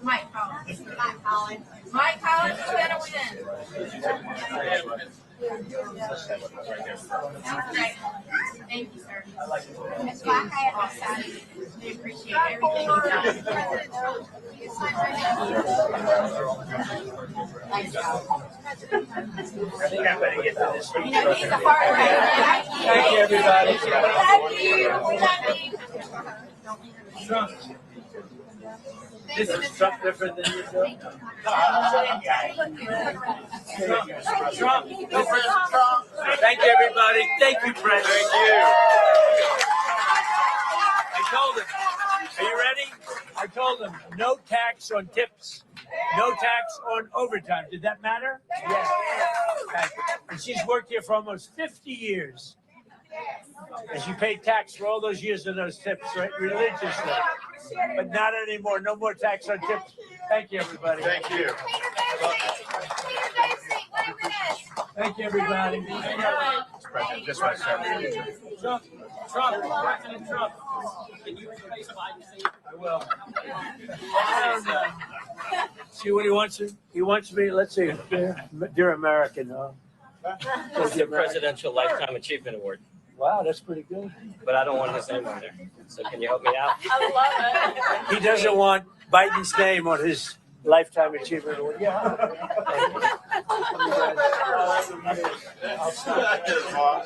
Mike Collins. Mike Collins is gonna win. Thank you, sir. Ms. Black, I have decided we appreciate everything you've done. Thanks, Alex. I think I'm going to get to this. You know, he's a hard man. Thank you, everybody. Trump. This is Trump different than you, Trump. Trump. Thank you, everybody. Thank you, President. Thank you. I told him. Are you ready? I told him no tax on tips, no tax on overtime. Did that matter? Yes. And she's worked here for almost 50 years. And she paid tax for all those years of those tips, right? Religiously. But not anymore. No more tax on tips. Thank you, everybody. Thank you. Thank you, everybody. President, just right, sir. Trump, President Trump. Can you replace Biden? I will. See what he wants? He wants me, let's see, dear American. It's a Presidential Lifetime Achievement Award. Wow, that's pretty good. But I don't want his name on there. So can you help me out? I love it. He doesn't want Biden's name on his Lifetime Achievement Award. Yeah. I'll stop.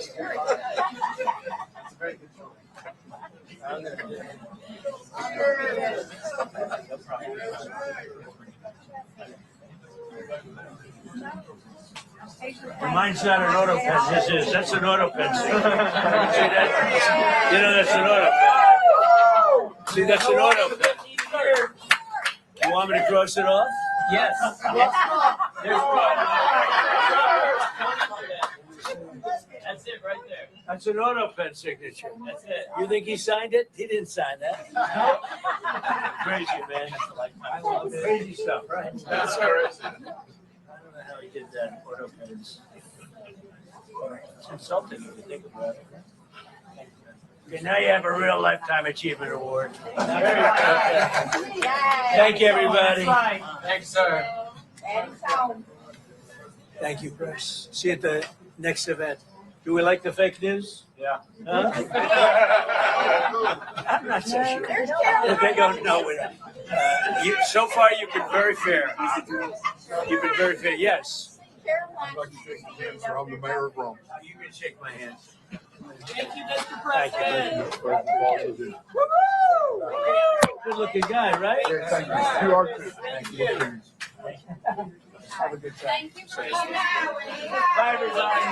Mine's not an auto pen. This is. That's an auto pen. See that? You know, that's an auto pen. See, that's an auto pen. You want me to cross it off? Yes. That's it right there. That's an auto pen signature. That's it. You think he signed it? He didn't sign that. Crazy, man. Crazy stuff, right? That's crazy. I don't know how he did that. Auto pens. It's insulting if you think about it. Okay, now you have a real Lifetime Achievement Award. Thank you, everybody. Thanks, sir. Thank you, Chris. See you at the next event. Do we like the fake news? Yeah. Huh? I'm not so sure. They don't know it. So far, you've been very fair. You've been very fair. Yes. I'd like to shake your hand, sir. I'm the mayor of Rome. You can shake my hand. Thank you, Mr. Thank President. you. Good-looking guy, right? Yeah, thank you. You are too. Thank you. Have a good time. Thank you for coming. Bye, everybody.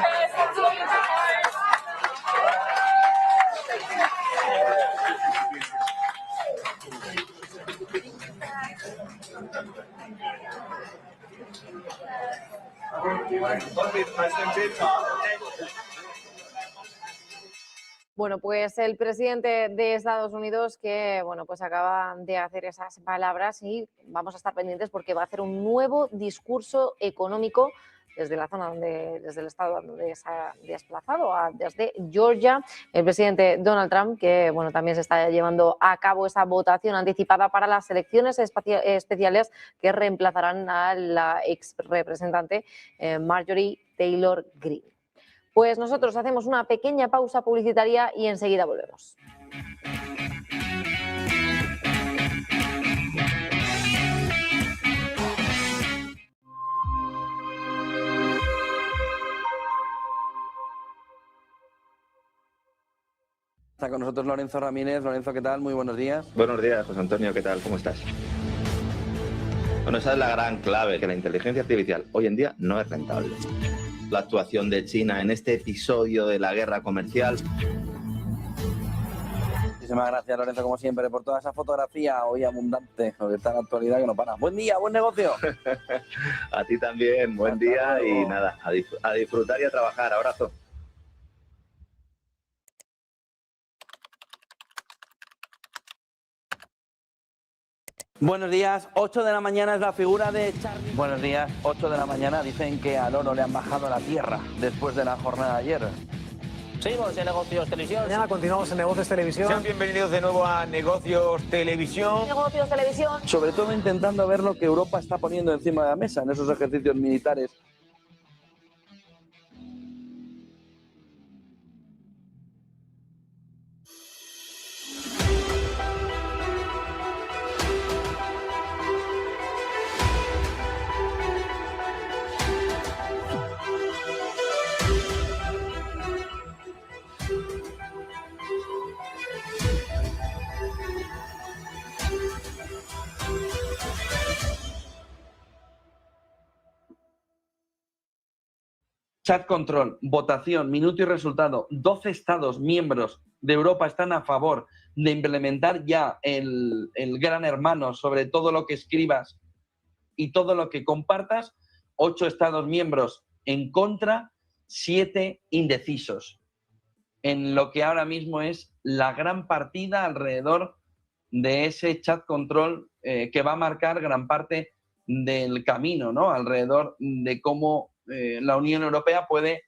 Bueno, pues el presidente de Estados Unidos que, bueno, pues acaba de hacer esas palabras y vamos a estar pendientes porque va a hacer un nuevo discurso económico desde la zona desde el estado donde se ha desplazado, desde Georgia, el presidente Donald Trump, que, bueno, también se está llevando a cabo esa votación anticipada para las elecciones especiales que reemplazarán a la ex representante Marjorie Taylor Greene. Pues nosotros hacemos una pequeña pausa publicitaria y enseguida volvemos. Está con nosotros Lorenzo Ramírez. Lorenzo, ¿qué tal? Muy buenos días. Buenos días, José Antonio, ¿qué tal? ¿Cómo estás? Bueno, esa es la gran clave, que la inteligencia artificial hoy en día no es rentable. La actuación de China en este episodio de la guerra comercial. Muchísimas gracias, Lorenzo, como siempre, por toda esa fotografía hoy abundante, porque está en la actualidad que no para. Buen día, buen negocio. A ti también, buen día y nada, a disfrutar y a trabajar. Abrazo. Buenos días, 8 de la mañana es la figura de Charlie. Buenos días, 8 de la mañana. Dicen que al oro le han bajado a la tierra después de la jornada de ayer. Seguimos en Negocios Televisión. Mañana continuamos en Negocios Televisión. Sean bienvenidos de nuevo a Negocios Televisión. Negocios Televisión. Sobre todo intentando ver lo que Europa está poniendo encima de la mesa en esos ejercicios militares. Chat control, votación, minuto y resultado. 12 Estados miembros de Europa están a favor de implementar ya el gran hermano sobre todo lo que escribas y todo lo que compartas. 8 Estados miembros en contra, 7 indecisos. En lo que ahora mismo es la gran partida alrededor de ese chat control que va a marcar gran parte del camino, ¿no? Alrededor de cómo la Unión Europea puede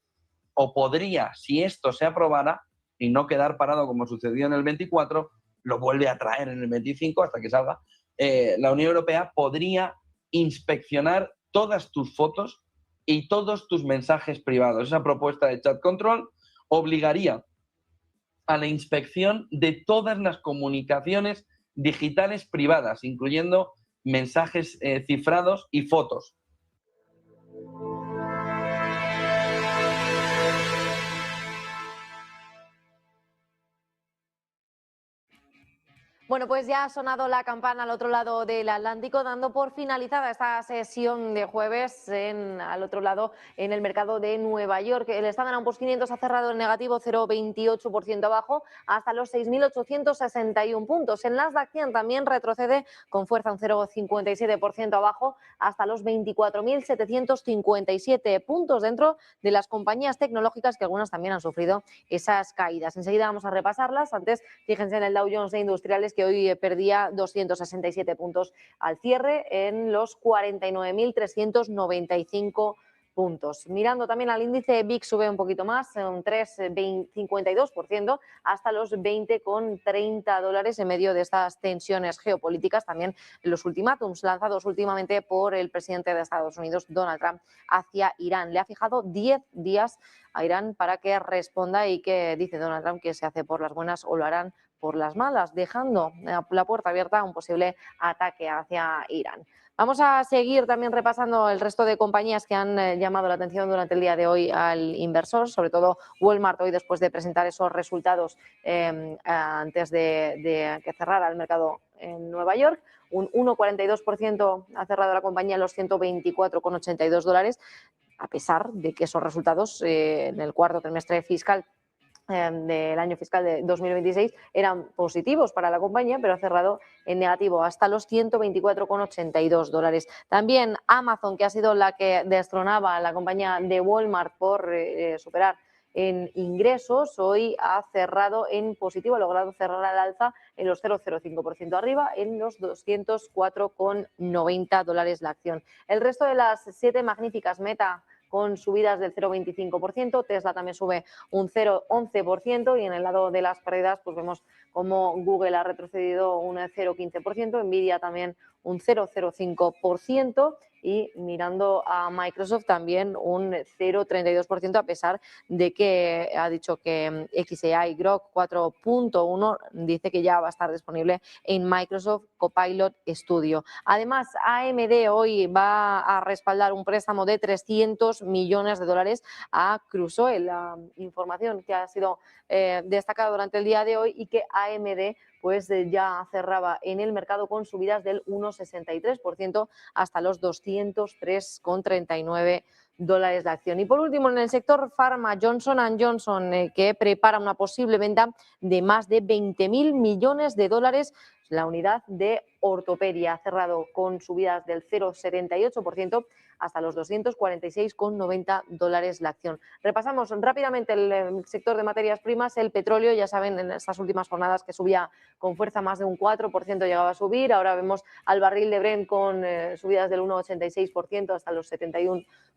o podría, si esto se aprobara y no quedar parado como sucedió en el 24, lo vuelve a traer en el 25 hasta que salga, la Unión Europea podría inspeccionar todas tus fotos y todos tus mensajes privados. Esa propuesta de chat control obligaría a la inspección de todas las comunicaciones digitales privadas, incluyendo mensajes cifrados y fotos. Bueno, pues ya ha sonado la campana al otro lado del Atlántico, dando por finalizada esta sesión de jueves al otro lado, en el mercado de Nueva York. El Standard & Poor's 500 ha cerrado en negativo, 0,28% abajo, hasta los 6.861 puntos. El Nasdaq 100 también retrocede con fuerza, un 0,57% abajo, hasta los 24.757 puntos, dentro de las compañías tecnológicas, que algunas también han sufrido esas caídas. Enseguida vamos a repasarlas. Antes, fíjense en el Dow Jones de Industriales, que hoy perdía 267 puntos al cierre en los 49.395 puntos. Mirando también al índice, VIX sube un poquito más, un 3,52%, hasta los 20,30 dólares, en medio de estas tensiones geopolíticas, también los ultimátums lanzados últimamente por el presidente de Estados Unidos, Donald Trump, hacia Irán. Le ha fijado 10 días a Irán para que responda, y que dice Donald Trump que se hace por las buenas o lo harán por las malas, dejando la puerta abierta a un posible ataque hacia Irán. Vamos a seguir también repasando el resto de compañías que han llamado la atención durante el día de hoy al inversor, sobre todo Walmart, hoy después de presentar esos resultados antes de que cerrara el mercado en Nueva York. Un 1,42% ha cerrado la compañía en los 124,82 dólares, a pesar de que esos resultados en el cuarto trimestre fiscal del año fiscal de 2026 eran positivos para la compañía, pero ha cerrado en negativo hasta los 124,82 dólares. También Amazon, que ha sido la que destronaba a la compañía de Walmart por superar en ingresos, hoy ha cerrado en positivo, ha logrado cerrar al alza en los 0,05% arriba, en los 204,90 dólares la acción. El resto de las 7 magníficas, Meta con subidas del 0,25%, Tesla también sube un 0,11%, y en el lado de las pérdidas pues vemos como Google ha retrocedido un 0,15%, Nvidia también un 0,05%, y mirando a Microsoft también un 0,32%, a pesar de que ha dicho que XAI Grok 4.1 dice que ya va a estar disponible en Microsoft Copilot Studio. Además, AMD hoy va a respaldar un préstamo de 300 millones de dólares a Crusoe, la información que ha sido destacada durante el día de hoy, y que AMD pues ya cerraba en el mercado con subidas del 1,63% hasta los 203,39 dólares de acción. Y por último, en el sector farma, Johnson & Johnson, que prepara una posible venta de más de 20.000 millones de dólares. La unidad de ortopedia ha cerrado con subidas del 0,78% hasta los 246,90 dólares la acción. Repasamos rápidamente el sector de materias primas. El petróleo, ya saben, en estas últimas jornadas que subía con fuerza, más de un 4% llegaba a subir. Ahora vemos al barril de Brent con subidas del 1,86% hasta los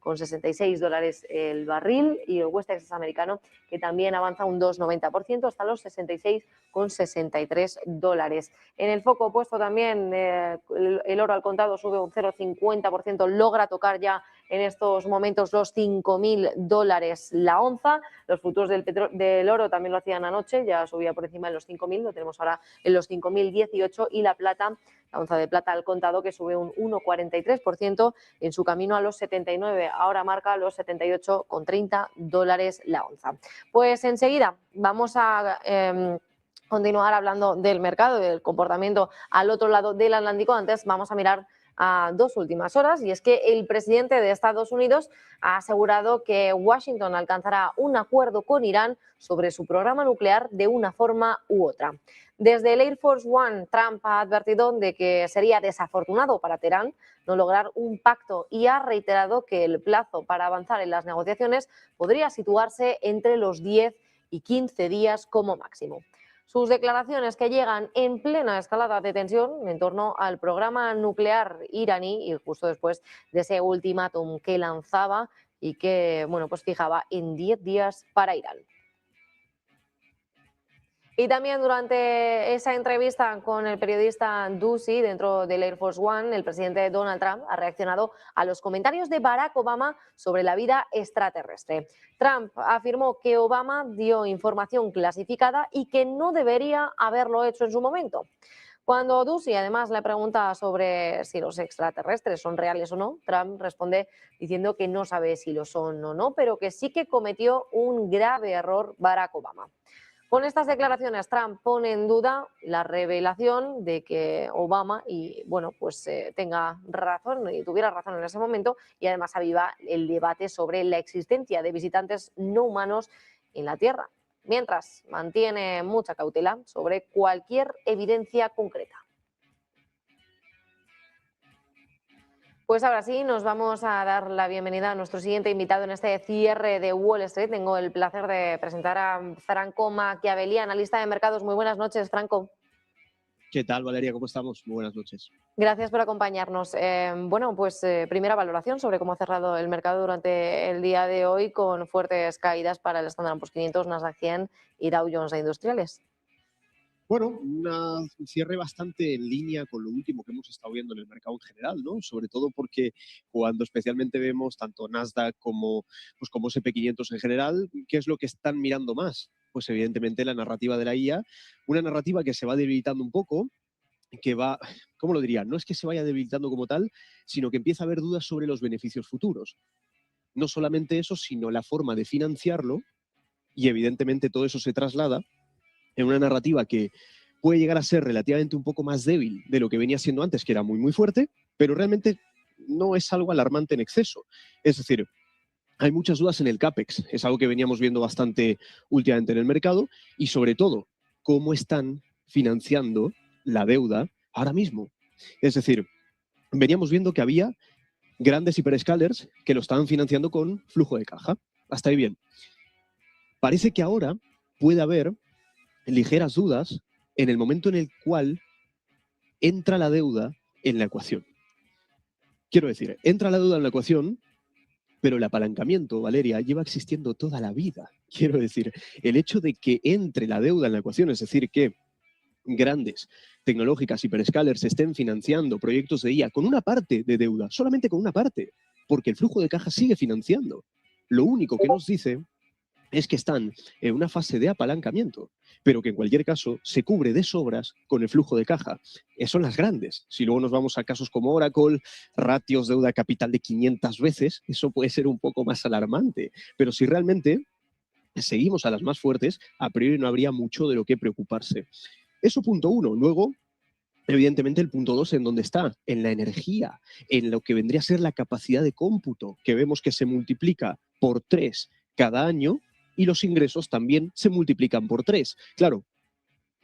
$66 el barril, y el West Texas americano, que también avanza un 2,90% hasta los $66,63. En el foco opuesto también el oro al contado sube un 0,50%, logra tocar ya en estos momentos los $5.000 la onza. Los futuros del oro también lo hacían anoche, ya subía por encima de los 5.000, lo tenemos ahora en los 5.018, y la plata, la onza de plata al contado, que sube un 1,43% en su camino a los 79, ahora marca los $78,30 la onza. Pues enseguida vamos a continuar hablando del mercado y del comportamiento al otro lado del Atlántico. Antes vamos a mirar a dos últimas horas, y es que el presidente de Estados Unidos ha asegurado que Washington alcanzará un acuerdo con Irán sobre su programa nuclear de una forma u otra. Desde el Air Force One, Trump ha advertido de que sería desafortunado para Teherán no lograr un pacto, y ha reiterado que el plazo para avanzar en las negociaciones podría situarse entre los 10 y 15 días como máximo. Sus declaraciones, que llegan en plena escalada de tensión en torno al programa nuclear iraní, y justo después de ese ultimátum que lanzaba y que pues fijaba en 10 días para Irán. Y también durante esa entrevista con el periodista Ducey dentro del Air Force One, el presidente Donald Trump ha reaccionado a los comentarios de Barack Obama sobre la vida extraterrestre. Trump afirmó que Obama dio información clasificada y que no debería haberlo hecho en su momento. Cuando Ducey además le pregunta sobre si los extraterrestres son reales o no, Trump responde diciendo que no sabe si lo son o no, pero que sí que cometió un grave error Barack Obama. Con estas declaraciones, Trump pone en duda la revelación de que Obama tenga razón y tuviera razón en ese momento, y además aviva el debate sobre la existencia de visitantes no humanos en la Tierra, mientras mantiene mucha cautela sobre cualquier evidencia concreta. Pues ahora sí, nos vamos a dar la bienvenida a nuestro siguiente invitado en este cierre de Wall Street. Tengo el placer de presentar a Franco Machiavelli, analista de mercados. Muy buenas noches, Franco. ¿Qué tal, Valeria? ¿Cómo estamos? Muy buenas noches. Gracias por acompañarnos. Primera valoración sobre cómo ha cerrado el mercado durante el día de hoy, con fuertes caídas para el Standard & Poor's 500, Nasdaq 100 y Dow Jones de Industriales. Bueno, un cierre bastante en línea con lo último que hemos estado viendo en el mercado en general, ¿no? Sobre todo porque cuando especialmente vemos tanto Nasdaq como SP500 en general, ¿qué es lo que están mirando más? Pues evidentemente la narrativa de la IA, una narrativa que se va debilitando un poco, que va, ¿cómo lo diría? No es que se vaya debilitando como tal, sino que empieza a haber dudas sobre los beneficios futuros. No solamente eso, sino la forma de financiarlo, y evidentemente todo eso se traslada en una narrativa que puede llegar a ser relativamente un poco más débil de lo que venía siendo antes, que era muy, muy fuerte, pero realmente no es algo alarmante en exceso. Es decir, hay muchas dudas en el CAPEX, es algo que veníamos viendo bastante últimamente en el mercado, y sobre todo, cómo están financiando la deuda ahora mismo. Es decir, veníamos viendo que había grandes hiperescalers que lo estaban financiando con flujo de caja. Hasta ahí bien. Parece que ahora puede haber ligeras dudas en el momento en el cual entra la deuda en la ecuación. Quiero decir, entra la deuda en la ecuación, pero el apalancamiento, Valeria, lleva existiendo toda la vida. Quiero decir, el hecho de que entre la deuda en la ecuación, es decir, que grandes tecnológicas hiperescalers estén financiando proyectos de IA con una parte de deuda, solamente con una parte, porque el flujo de caja sigue financiando. Lo único que nos dice es que están en una fase de apalancamiento, pero que en cualquier caso se cubre de sobras con el flujo de caja. Son las grandes. Si luego nos vamos a casos como Oracle, ratios deuda capital de 500 veces, eso puede ser un poco más alarmante. Pero si realmente seguimos a las más fuertes, a priori no habría mucho de lo que preocuparse. Eso punto uno. Luego, evidentemente, el punto 2, ¿en dónde está? En la energía, en lo que vendría a ser la capacidad de cómputo, que vemos que se multiplica por 3 cada año, y los ingresos también se multiplican por 3. Claro,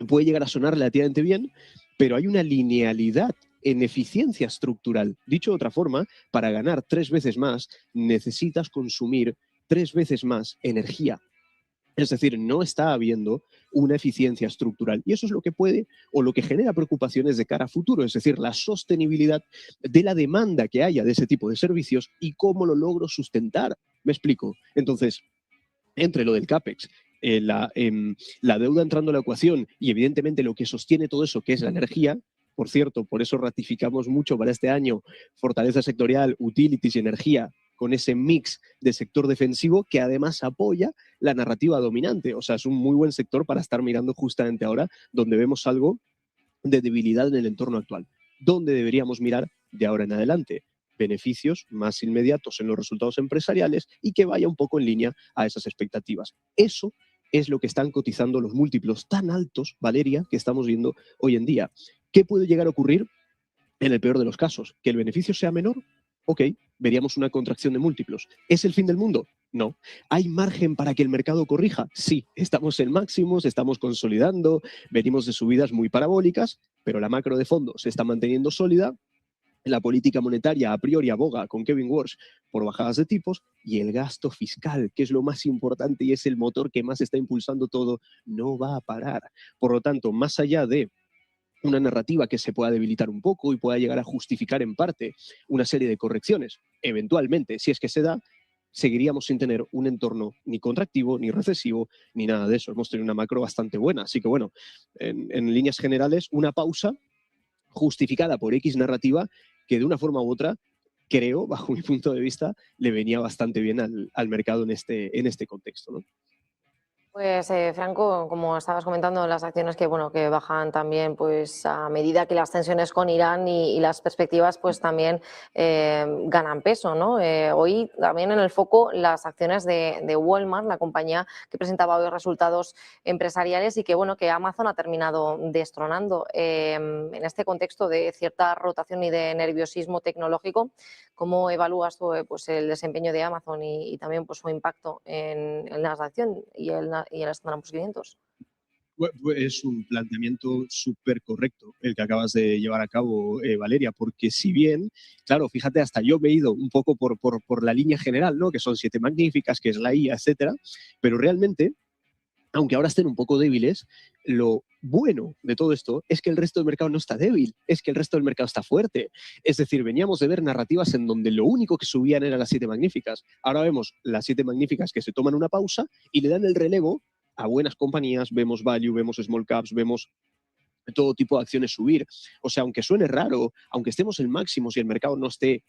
puede llegar a sonar relativamente bien, pero hay una linealidad en eficiencia estructural. Dicho de otra forma, para ganar 3 veces más, necesitas consumir 3 veces más energía. Es decir, no está habiendo una eficiencia estructural. Y eso es lo que puede o lo que genera preocupaciones de cara a futuro, es decir, la sostenibilidad de la demanda que haya de ese tipo de servicios y cómo lo logro sustentar. ¿Me explico? Entonces, entre lo del CAPEX, la deuda entrando a la ecuación y evidentemente lo que sostiene todo eso, que es la energía. Por cierto, por eso ratificamos mucho para este año fortaleza sectorial, utilities y energía, con ese mix de sector defensivo que además apoya la narrativa dominante. O sea, es un muy buen sector para estar mirando justamente ahora, donde vemos algo de debilidad en el entorno actual. ¿Dónde deberíamos mirar de ahora en adelante? Beneficios más inmediatos en los resultados empresariales y que vaya un poco en línea a esas expectativas. Eso es lo que están cotizando los múltiplos tan altos, Valeria, que estamos viendo hoy en día. ¿Qué puede llegar a ocurrir en el peor de los casos? ¿Que el beneficio sea menor? Ok, veríamos una contracción de múltiplos. ¿Es el fin del mundo? No. ¿Hay margen para que el mercado corrija? Sí, estamos en máximos, estamos consolidando, venimos de subidas muy parabólicas, pero la macro de fondo se está manteniendo sólida. La política monetaria a priori aboga con Kevin Walsh por bajadas de tipos y el gasto fiscal, que es lo más importante y es el motor que más está impulsando todo, no va a parar. Por lo tanto, más allá de una narrativa que se pueda debilitar un poco y pueda llegar a justificar en parte una serie de correcciones, eventualmente, si es que se da, seguiríamos sin tener un entorno ni contractivo, ni recesivo, ni nada de eso. Hemos tenido una macro bastante buena. Así que bueno, en líneas generales, una pausa justificada por X narrativa que de una forma u otra, creo, bajo mi punto de vista, le venía bastante bien al mercado en este contexto, ¿no? Pues Franco, como estabas comentando, las acciones que que bajan también pues a medida que las tensiones con Irán y las perspectivas pues también ganan peso, ¿no? Hoy también en el foco las acciones de Walmart, la compañía que presentaba hoy resultados empresariales y que que Amazon ha terminado destronando. En este contexto de cierta rotación y de nerviosismo tecnológico, ¿cómo evalúas tú pues el desempeño de Amazon y también pues su impacto en la acción y el Standard & Poor's 500? Es un planteamiento súper correcto el que acabas de llevar a cabo, Valeria, porque si bien, claro, fíjate, hasta yo me he ido un poco por la línea general, ¿no? Que son 7 magníficas, que es la IA, etcétera, pero realmente, aunque ahora estén un poco débiles, lo bueno de todo esto es que el resto del mercado no está débil, es que el resto del mercado está fuerte. Es decir, veníamos de ver narrativas en donde lo único que subían eran las 7 magníficas. Ahora vemos las 7 magníficas que se toman una pausa y le dan el relevo a buenas compañías, vemos value, vemos small caps, vemos todo tipo de acciones subir. O sea, aunque suene raro, aunque estemos en máximos y el mercado no esté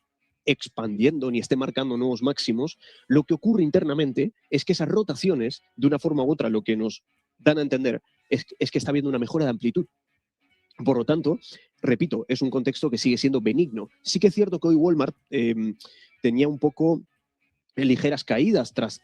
expandiendo ni esté marcando nuevos máximos, lo que ocurre internamente es que esas rotaciones, de una forma u otra, lo que nos dan a entender es que está habiendo una mejora de amplitud. Por lo tanto, repito, es un contexto que sigue siendo benigno. Sí que es cierto que hoy Walmart tenía un poco ligeras caídas tras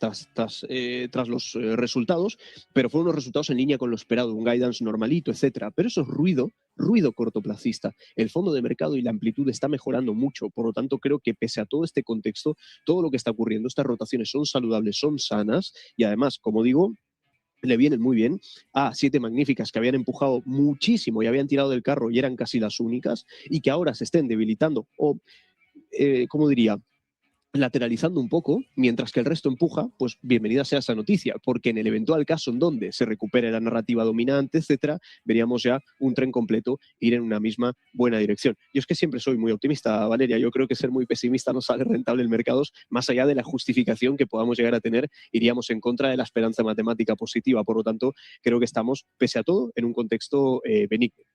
los resultados, pero fueron unos resultados en línea con lo esperado, un guidance normalito, etcétera. Pero eso es ruido cortoplacista. El fondo de mercado y la amplitud está mejorando mucho, por lo tanto creo que pese a todo este contexto, todo lo que está ocurriendo, estas rotaciones son saludables, son sanas y además, como digo, le vienen muy bien a 7 magníficas que habían empujado muchísimo y habían tirado del carro y eran casi las únicas y que ahora se estén debilitando o, ¿cómo diría?, lateralizando un poco, mientras que el resto empuja, pues bienvenida sea esa noticia, porque en el eventual caso en donde se recupere la narrativa dominante, etcétera, veríamos ya un tren completo ir en una misma buena dirección. Yo es que siempre soy muy optimista, Valeria, yo creo que ser muy pesimista no sale rentable en mercados, más allá de la justificación que podamos llegar a tener, iríamos en contra de la esperanza matemática positiva, por lo tanto, creo que estamos, pese a todo, en un contexto benigno.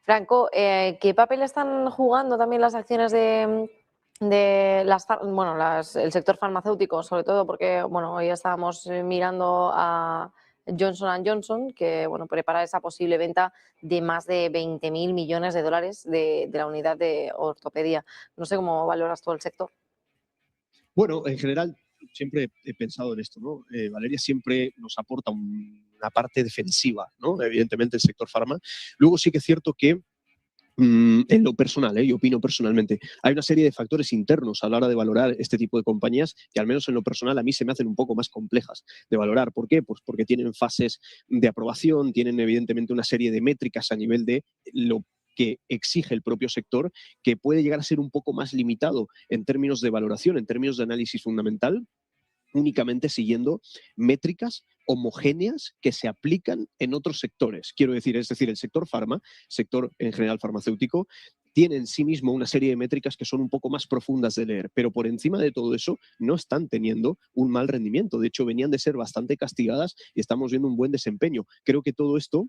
Franco, ¿qué papel están jugando también las acciones de el sector farmacéutico, sobre todo porque hoy estábamos mirando a Johnson & Johnson, que prepara esa posible venta de más de 20.000 millones de dólares de la unidad de ortopedia? No sé cómo valoras todo el sector. Bueno, en general, siempre he pensado en esto, ¿no? Valeria siempre nos aporta una parte defensiva, ¿no? Evidentemente el sector farma. Luego sí que es cierto que en lo personal, yo opino personalmente, hay una serie de factores internos a la hora de valorar este tipo de compañías que al menos en lo personal a mí se me hacen un poco más complejas de valorar. ¿Por qué? Pues porque tienen fases de aprobación, tienen evidentemente una serie de métricas a nivel de lo que exige el propio sector, que puede llegar a ser un poco más limitado en términos de valoración, en términos de análisis fundamental, únicamente siguiendo métricas homogéneas que se aplican en otros sectores. Quiero decir, es decir, el sector farma, sector en general farmacéutico, tiene en sí mismo una serie de métricas que son un poco más profundas de leer, pero por encima de todo eso no están teniendo un mal rendimiento. De hecho, venían de ser bastante castigadas y estamos viendo un buen desempeño. Creo que todo esto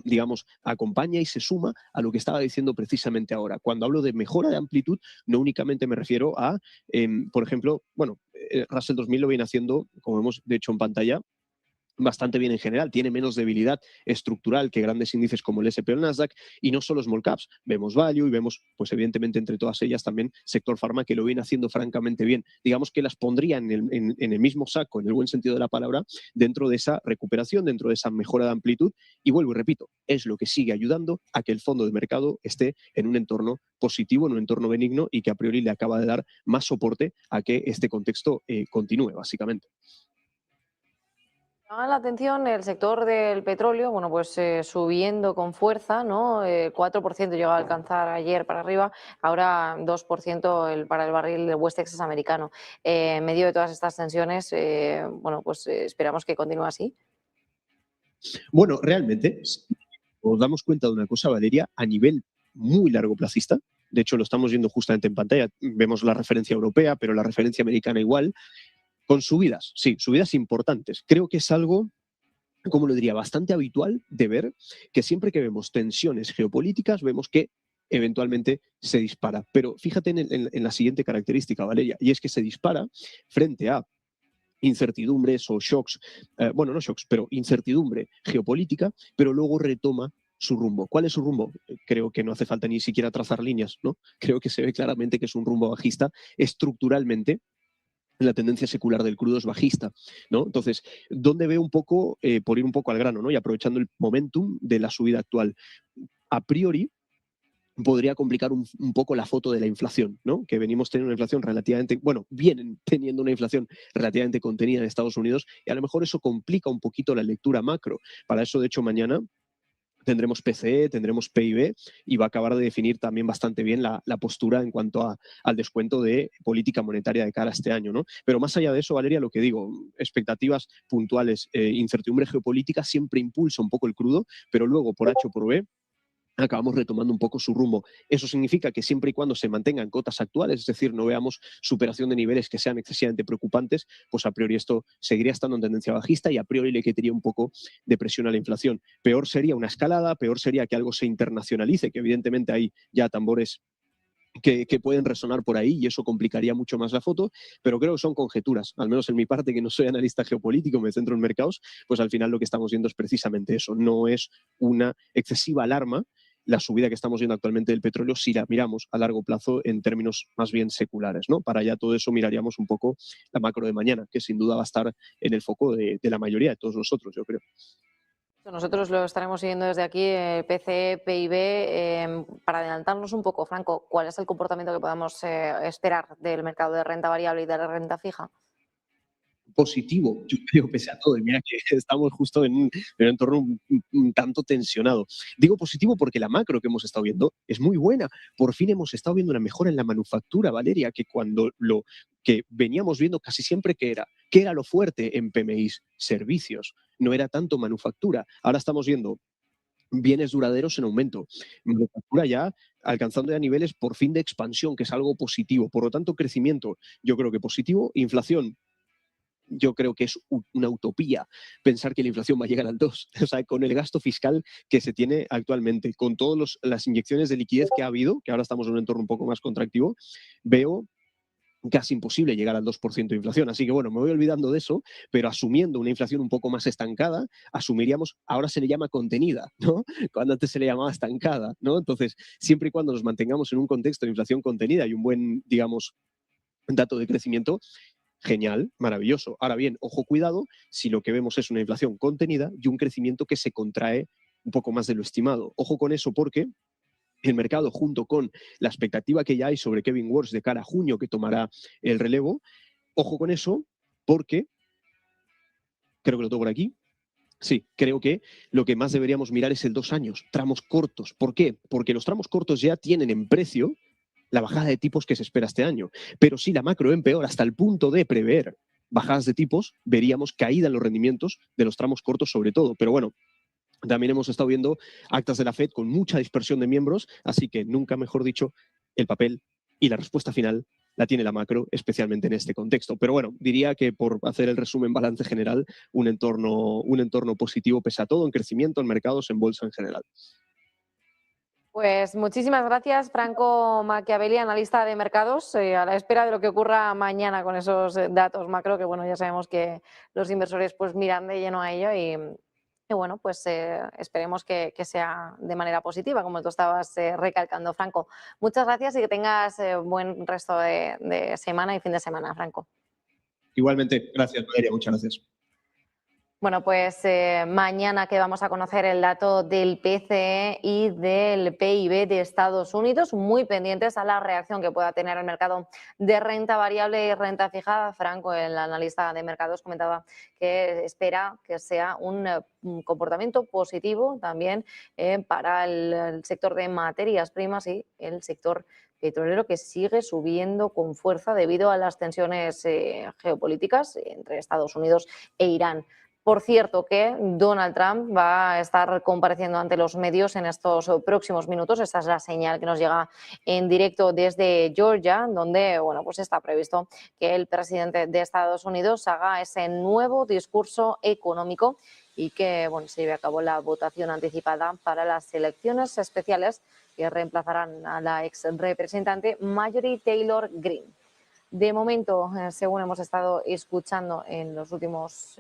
digamos, acompaña y se suma a lo que estaba diciendo precisamente ahora. Cuando hablo de mejora de amplitud, no únicamente me refiero a, por ejemplo, bueno, Russell 2000 lo viene haciendo, como hemos de hecho en pantalla, bastante bien en general, tiene menos debilidad estructural que grandes índices como el S&P o el Nasdaq, y no solo small caps, vemos value y vemos, pues evidentemente entre todas ellas también sector pharma, que lo viene haciendo francamente bien. Digamos que las pondría en el mismo saco, en el buen sentido de la palabra, dentro de esa recuperación, dentro de esa mejora de amplitud, y vuelvo y repito, es lo que sigue ayudando a que el fondo de mercado esté en un entorno positivo, en un entorno benigno, y que a priori le acaba de dar más soporte a que este contexto continúe, básicamente. Llama la atención el sector del petróleo, bueno, pues subiendo con fuerza, ¿no? 4% llegó a alcanzar ayer para arriba, ahora 2% para el barril del West Texas americano. En medio de todas estas tensiones, bueno, pues esperamos que continúe así. Bueno, realmente, nos damos cuenta de una cosa, Valeria, a nivel muy largoplacista. De hecho, lo estamos viendo justamente en pantalla. Vemos la referencia europea, pero la referencia americana igual. Con subidas, sí, subidas importantes. Creo que es algo, como lo diría, bastante habitual de ver, que siempre que vemos tensiones geopolíticas, vemos que eventualmente se dispara. Pero fíjate en la siguiente característica, Valeria, y es que se dispara frente a incertidumbres o shocks, bueno, no shocks, pero incertidumbre geopolítica, pero luego retoma su rumbo. ¿Cuál es su rumbo? Creo que no hace falta ni siquiera trazar líneas, ¿no? Creo que se ve claramente que es un rumbo bajista estructuralmente. La tendencia secular del crudo es bajista, ¿no? Entonces, ¿dónde veo un poco, por ir un poco al grano, ¿no? Y aprovechando el momentum de la subida actual? A priori, podría complicar un poco la foto de la inflación, ¿no? Que venimos teniendo una inflación relativamente, bueno, vienen teniendo una inflación relativamente contenida en Estados Unidos, y a lo mejor eso complica un poquito la lectura macro. Para eso, de hecho, mañana tendremos PCE, tendremos PIB, y va a acabar de definir también bastante bien la postura en cuanto al descuento de política monetaria de cara a este año, ¿no? Pero más allá de eso, Valeria, lo que digo, expectativas puntuales, incertidumbre geopolítica siempre impulsa un poco el crudo, pero luego por H o por B acabamos retomando un poco su rumbo. Eso significa que siempre y cuando se mantengan cotas actuales, es decir, no veamos superación de niveles que sean excesivamente preocupantes, pues a priori esto seguiría estando en tendencia bajista y a priori le quitaría un poco de presión a la inflación. Peor sería una escalada, peor sería que algo se internacionalice, que evidentemente hay ya tambores que pueden resonar por ahí y eso complicaría mucho más la foto, pero creo que son conjeturas, al menos en mi parte, que no soy analista geopolítico, me centro en mercados, pues al final lo que estamos viendo es precisamente eso, no es una excesiva alarma la subida que estamos viendo actualmente del petróleo si la miramos a largo plazo en términos más bien seculares, ¿no? Para ya todo eso miraríamos un poco la macro de mañana, que sin duda va a estar en el foco de la mayoría de todos nosotros, yo creo. Nosotros lo estaremos siguiendo desde aquí, PCE, PIB. Para adelantarnos un poco, Franco, ¿cuál es el comportamiento que podamos esperar del mercado de renta variable y de la renta fija? Positivo, yo creo, pese a todo. Y mira que estamos justo en un entorno un tanto tensionado. Digo positivo porque la macro que hemos estado viendo es muy buena. Por fin hemos estado viendo una mejora en la manufactura, Valeria, que cuando lo que veníamos viendo casi siempre que era lo fuerte en PMIs, servicios, no era tanto manufactura. Ahora estamos viendo bienes duraderos en aumento, manufactura ya alcanzando ya niveles por fin de expansión, que es algo positivo. Por lo tanto, crecimiento, yo creo que positivo. Inflación, yo creo que es una utopía pensar que la inflación va a llegar al 2. O sea, con el gasto fiscal que se tiene actualmente, con todas las inyecciones de liquidez que ha habido, que ahora estamos en un entorno un poco más contractivo, veo casi imposible llegar al 2% de inflación. Así que bueno, me voy olvidando de eso, pero asumiendo una inflación un poco más estancada, asumiríamos, ahora se le llama contenida, ¿no? Cuando antes se le llamaba estancada, ¿no? Entonces, siempre y cuando nos mantengamos en un contexto de inflación contenida y un buen, digamos, dato de crecimiento, genial, maravilloso. Ahora bien, ojo, cuidado, si lo que vemos es una inflación contenida y un crecimiento que se contrae un poco más de lo estimado. Ojo con eso porque el mercado, junto con la expectativa que ya hay sobre Kevin Warsh de cara a junio, que tomará el relevo, ojo con eso porque, creo que lo tengo por aquí, sí, creo que lo que más deberíamos mirar es el 2 años, tramos cortos. ¿Por qué? Porque los tramos cortos ya tienen en precio la bajada de tipos que se espera este año. Pero si la macro empeora hasta el punto de prever bajadas de tipos, veríamos caída en los rendimientos de los tramos cortos sobre todo. Pero bueno, también hemos estado viendo actas de la FED con mucha dispersión de miembros, así que nunca mejor dicho, el papel y la respuesta final la tiene la macro, especialmente en este contexto. Pero bueno, diría que por hacer el resumen balance general, un entorno positivo pese a todo, en crecimiento, en mercados, en bolsa en general. Pues muchísimas gracias, Franco Machiavelli, analista de mercados, a la espera de lo que ocurra mañana con esos datos macro, que bueno, ya sabemos que los inversores pues miran de lleno a ello y bueno, pues esperemos que sea de manera positiva, como tú estabas recalcando, Franco. Muchas gracias y que tengas buen resto de semana y fin de semana, Franco. Igualmente, gracias, Valeria, muchas gracias. Bueno, pues mañana que vamos a conocer el dato del PCE y del PIB de Estados Unidos, muy pendientes a la reacción que pueda tener el mercado de renta variable y renta fija. Franco, el analista de mercados, comentaba que espera que sea un comportamiento positivo también para el sector de materias primas y el sector petrolero, que sigue subiendo con fuerza debido a las tensiones geopolíticas entre Estados Unidos e Irán. Por cierto, que Donald Trump va a estar compareciendo ante los medios en estos próximos minutos. Esta es la señal que nos llega en directo desde Georgia, donde bueno, pues está previsto que el presidente de Estados Unidos haga ese nuevo discurso económico y que bueno, se lleve a cabo la votación anticipada para las elecciones especiales que reemplazarán a la ex representante Marjorie Taylor Greene. De momento, según hemos estado escuchando en las últimas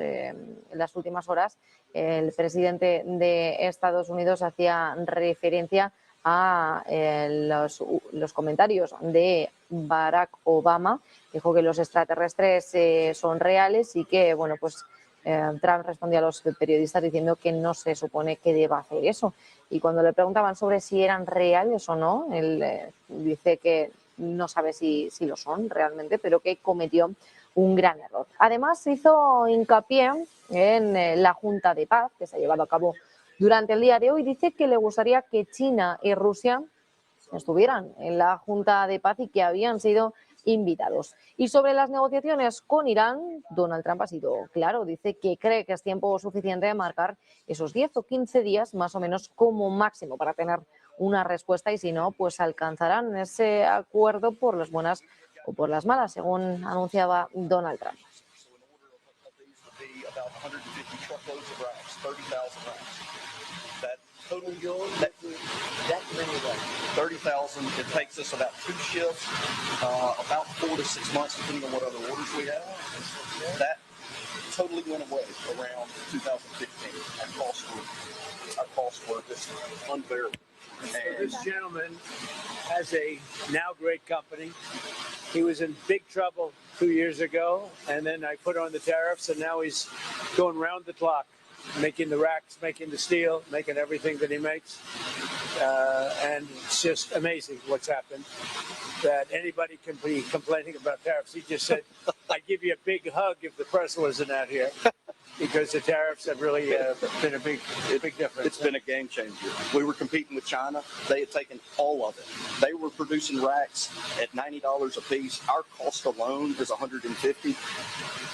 horas, el presidente de Estados Unidos hacía referencia a los comentarios de Barack Obama. Dijo que los extraterrestres son reales y que, bueno, pues Trump respondió a los periodistas diciendo que no se supone que deba hacer eso. Y cuando le preguntaban sobre si eran reales o no, él dice que no sabe si lo son realmente, pero que cometió un gran error. Además, hizo hincapié en la Junta de Paz que se ha llevado a cabo durante el día de hoy. Dice que le gustaría que China y Rusia estuvieran en la Junta de Paz y que habían sido invitados. Y sobre las negociaciones con Irán, Donald Trump ha sido claro. Dice que cree que es tiempo suficiente de marcar esos 10 o 15 días más o menos como máximo para tener una respuesta y si no, pues alcanzarán ese acuerdo por las buenas o por las malas, según anunciaba Donald Trump. Total yield, that many of 30,000, it takes us about 2 shifts, about 4 to 6 months, depending on what other orders we have. That totally went away around 2015. Our costs were just unbearable. So this gentleman has a now great company. He was in big trouble 2 years ago, and then I put on the tariffs, and now he's going round the clock, making the racks, making the steel, making everything that he makes. And it's just amazing what's happened, that anybody can be complaining about tariffs. He just said, I'd give you a big hug if the press wasn't out here, because the tariffs have really been a big difference. It's been a game changer. We were competing with China. They had taken all of it. They were producing racks at $90 a piece. Our cost alone is $150.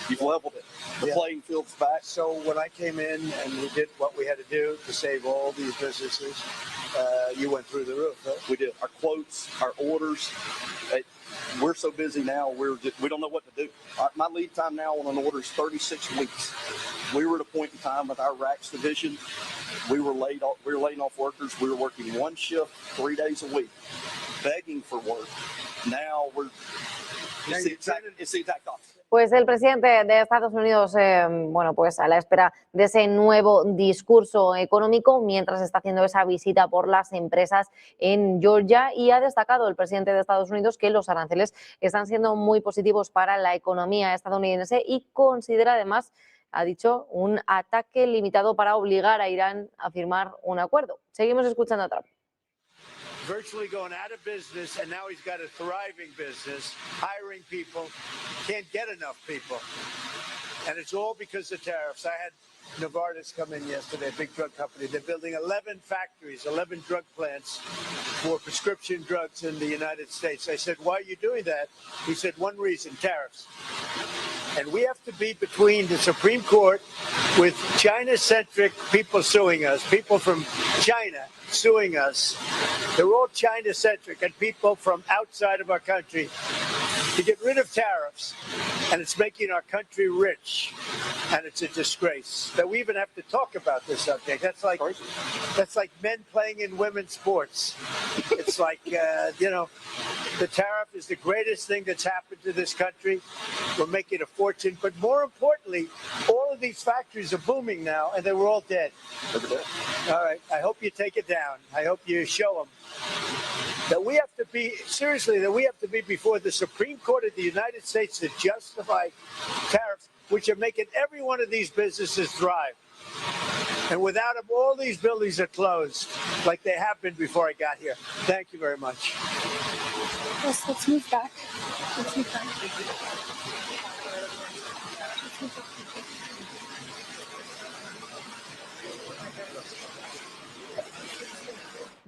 You've leveled it. The playing field's back. So when I came in and we did what we had to do to save all these businesses, you went through the roof, huh? We did. Our quotes, our orders. We're so busy now, we don't know what to do. My lead time now on an order is 36 weeks. We were at a point in time with our racks division, we were laying off workers. We were working one shift, 3 days a week, begging for work. Now it's the exact opposite. Pues el presidente de Estados Unidos, bueno, pues a la espera de ese nuevo discurso económico, mientras está haciendo esa visita por las empresas en Georgia, y ha destacado el presidente de Estados Unidos que los aranceles están siendo muy positivos para la economía estadounidense y considera además, ha dicho, un ataque limitado para obligar a Irán a firmar un acuerdo. Seguimos escuchando a Trump. Virtually going out of business, and now he's got a thriving business, hiring people, can't get enough people. And it's all because of tariffs. I had Novartis come in yesterday, a big drug company. They're building 11 factories, 11 drug plants for prescription drugs in the United States. I said, why are you doing that? He said, one reason, tariffs. And we have to be between the Supreme Court with China-centric people suing us, people from China suing us. They're all China-centric and people from outside of our country to get rid of tariffs. And it's making our country rich. And it's a disgrace that we even have to talk about this subject. That's like men playing in women's sports. It's like, you know, the tariff is the greatest thing that's happened to this country. We're making a fortune. But more importantly, all of these factories are booming now, and they were all dead. All right. I hope you take it down. I hope you show them that we have to be, seriously, that we have to be before the Supreme Court of the United States to justify tariffs, which are making every one of these businesses thrive. And without them, all these buildings are closed, like they have been before I got here. Thank you very much. Let's move back. Let's move back.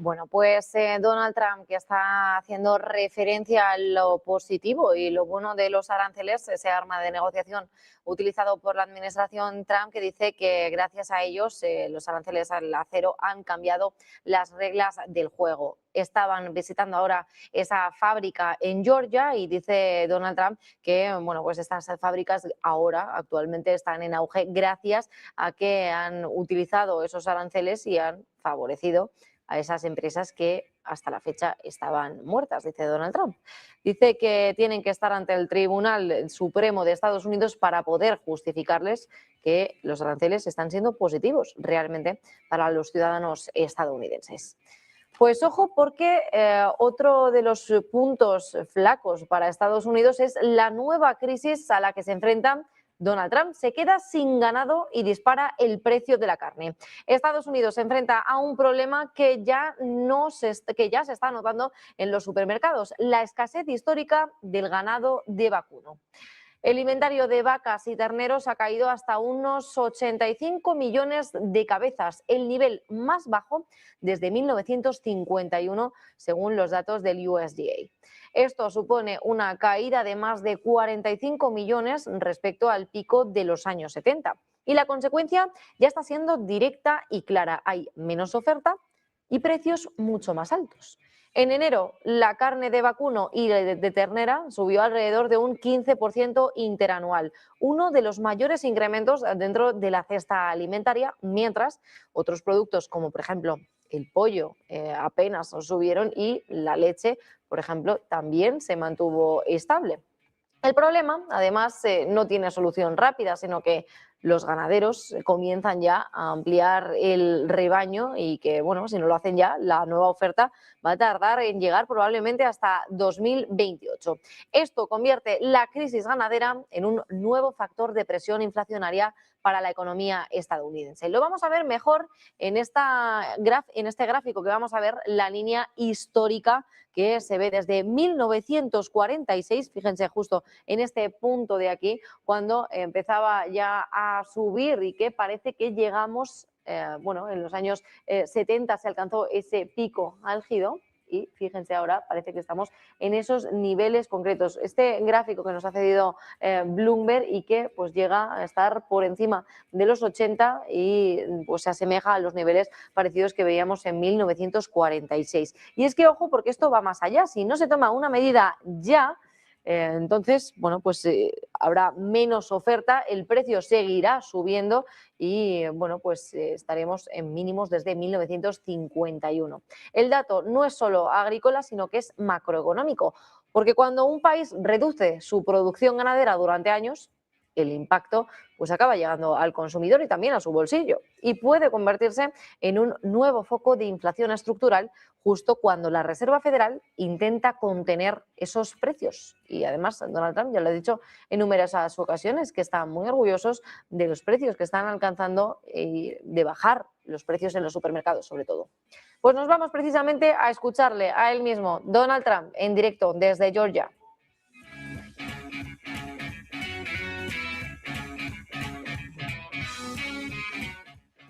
Bueno, pues Donald Trump, que está haciendo referencia a lo positivo y lo bueno de los aranceles, ese arma de negociación utilizado por la administración Trump, que dice que gracias a ellos los aranceles al acero han cambiado las reglas del juego. Estaban visitando ahora esa fábrica en Georgia y dice Donald Trump que bueno, pues estas fábricas ahora actualmente están en auge gracias a que han utilizado esos aranceles y han favorecido a esas empresas que hasta la fecha estaban muertas, dice Donald Trump. Dice que tienen que estar ante el Tribunal Supremo de Estados Unidos para poder justificarles que los aranceles están siendo positivos realmente para los ciudadanos estadounidenses. Pues ojo, porque otro de los puntos flacos para Estados Unidos es la nueva crisis a la que se enfrentan. Donald Trump se queda sin ganado y dispara el precio de la carne. Estados Unidos se enfrenta a un problema que ya se está notando en los supermercados, la escasez histórica del ganado de vacuno. El inventario de vacas y terneros ha caído hasta unos 85 millones de cabezas, el nivel más bajo desde 1951, según los datos del USDA. Esto supone una caída de más de 45 millones respecto al pico de los años 70. Y la consecuencia ya está siendo directa y clara. Hay menos oferta y precios mucho más altos. En enero, la carne de vacuno y de ternera subió alrededor de un 15% interanual, uno de los mayores incrementos dentro de la cesta alimentaria, mientras otros productos como, por ejemplo, el pollo apenas subieron y la leche, por ejemplo, también se mantuvo estable. El problema, además, no tiene solución rápida, sino que los ganaderos comienzan ya a ampliar el rebaño y que, bueno, si no lo hacen ya, la nueva oferta va a tardar en llegar probablemente hasta 2028. Esto convierte la crisis ganadera en un nuevo factor de presión inflacionaria para la economía estadounidense. Lo vamos a ver mejor en este gráfico, que vamos a ver la línea histórica que se ve desde 1946, fíjense justo en este punto de aquí, cuando empezaba ya a subir y que parece que llegamos, bueno, en los años 70 se alcanzó ese pico álgido. Y fíjense ahora, parece que estamos en esos niveles concretos. Este gráfico que nos ha cedido Bloomberg y que pues llega a estar por encima de los 80 y pues se asemeja a los niveles parecidos que veíamos en 1946. Y es que ojo, porque esto va más allá. Si no se toma una medida ya, entonces, bueno, pues habrá menos oferta, el precio seguirá subiendo y, bueno, pues estaremos en mínimos desde 1951. El dato no es solo agrícola, sino que es macroeconómico, porque cuando un país reduce su producción ganadera durante años, el impacto pues acaba llegando al consumidor y también a su bolsillo y puede convertirse en un nuevo foco de inflación estructural justo cuando la Reserva Federal intenta contener esos precios. Y además Donald Trump ya lo ha dicho en numerosas ocasiones que están muy orgullosos de los precios que están alcanzando y de bajar los precios en los supermercados sobre todo. Pues nos vamos precisamente a escucharle a él mismo, Donald Trump, en directo desde Georgia.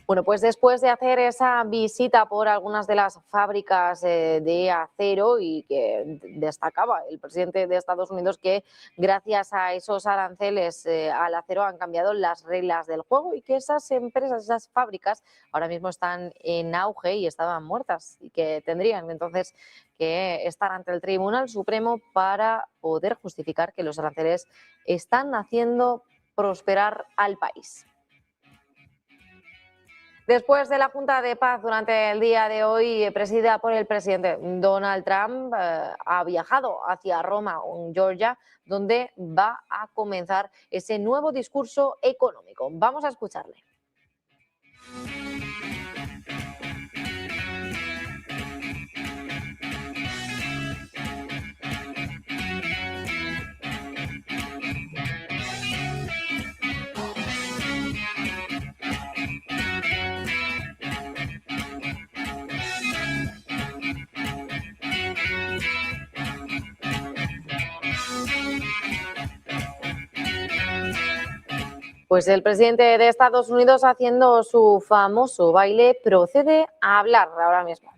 Bueno, pues después de hacer esa visita por algunas de las fábricas de acero y que destacaba el presidente de Estados Unidos que gracias a esos aranceles al acero han cambiado las reglas del juego y que esas empresas, esas fábricas ahora mismo están en auge y estaban muertas y que tendrían entonces que estar ante el Tribunal Supremo para poder justificar que los aranceles están haciendo prosperar al país. Después de la Junta de Paz durante el día de hoy, presidida por el presidente Donald Trump, ha viajado hacia Roma, en Georgia, donde va a comenzar ese nuevo discurso económico. Vamos a escucharle. Pues el presidente de Estados Unidos, haciendo su famoso baile, procede a hablar ahora mismo.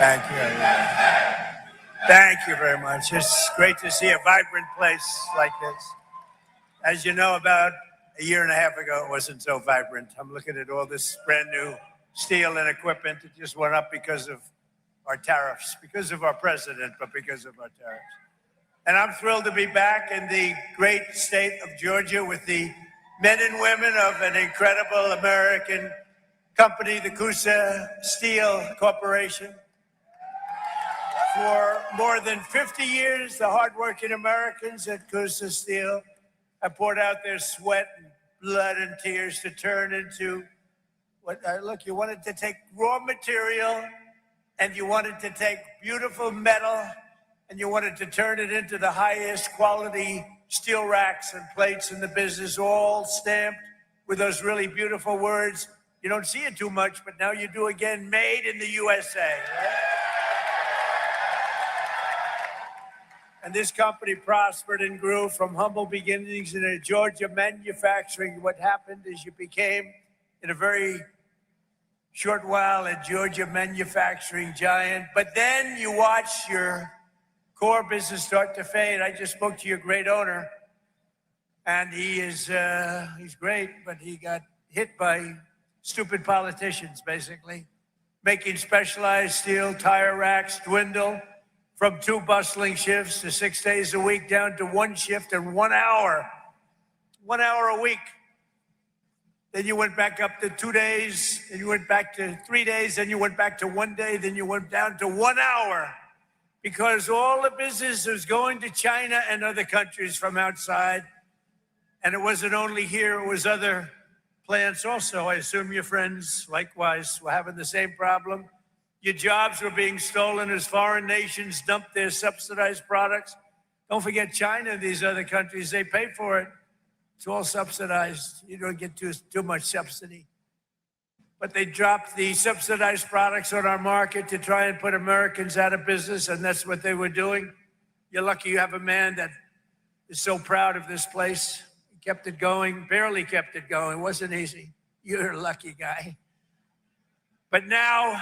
Thank you, everyone. Thank you very much. It's great to see a vibrant place like this. As you know, about a year and a half ago, it wasn't so vibrant. I'm looking at all this brand new steel and equipment that just went up because of our tariffs, because of our president, but because of our tariffs. And I'm thrilled to be back in the great state of Georgia with the men and women of an incredible American company, the Coosa Steel Corporation. For more than 50 years, the hardworking Americans at Coosa Steel have poured out their sweat and blood and tears to turn into what, look, you wanted to take raw material and you wanted to take beautiful metal and you wanted to turn it into the highest quality steel racks and plates in the business, all stamped with those really beautiful words. You don't see it too much, but now you do again, made in the USA. Right? And this company prospered and grew from humble beginnings in a Georgia manufacturing. What happened is you became, in a very short while, a Georgia manufacturing giant. But then you watch your core business start to fade. I just spoke to your great owner, and he's great, but he got hit by stupid politicians, basically, making specialized steel tire racks dwindle from 2 bustling shifts to 6 days a week down to 1 shift and 1 hour. 1 hour a week. Then you went back up to 2 days, and you went back to 3 days, then you went back to 1 day, then you went down to 1 hour. Because all the business was going to China and other countries from outside. And it wasn't only here, it was other plants also. I assume your friends, likewise, were having the same problem. Your jobs were being stolen as foreign nations dumped their subsidized products. Don't forget China and these other countries, they pay for it. It's all subsidized. You don't get too much subsidy. But they dropped the subsidized products on our market to try and put Americans out of business, and that's what they were doing. You're lucky you have a man that is so proud of this place. He kept it going, barely kept it going. It wasn't easy. You're a lucky guy. But now,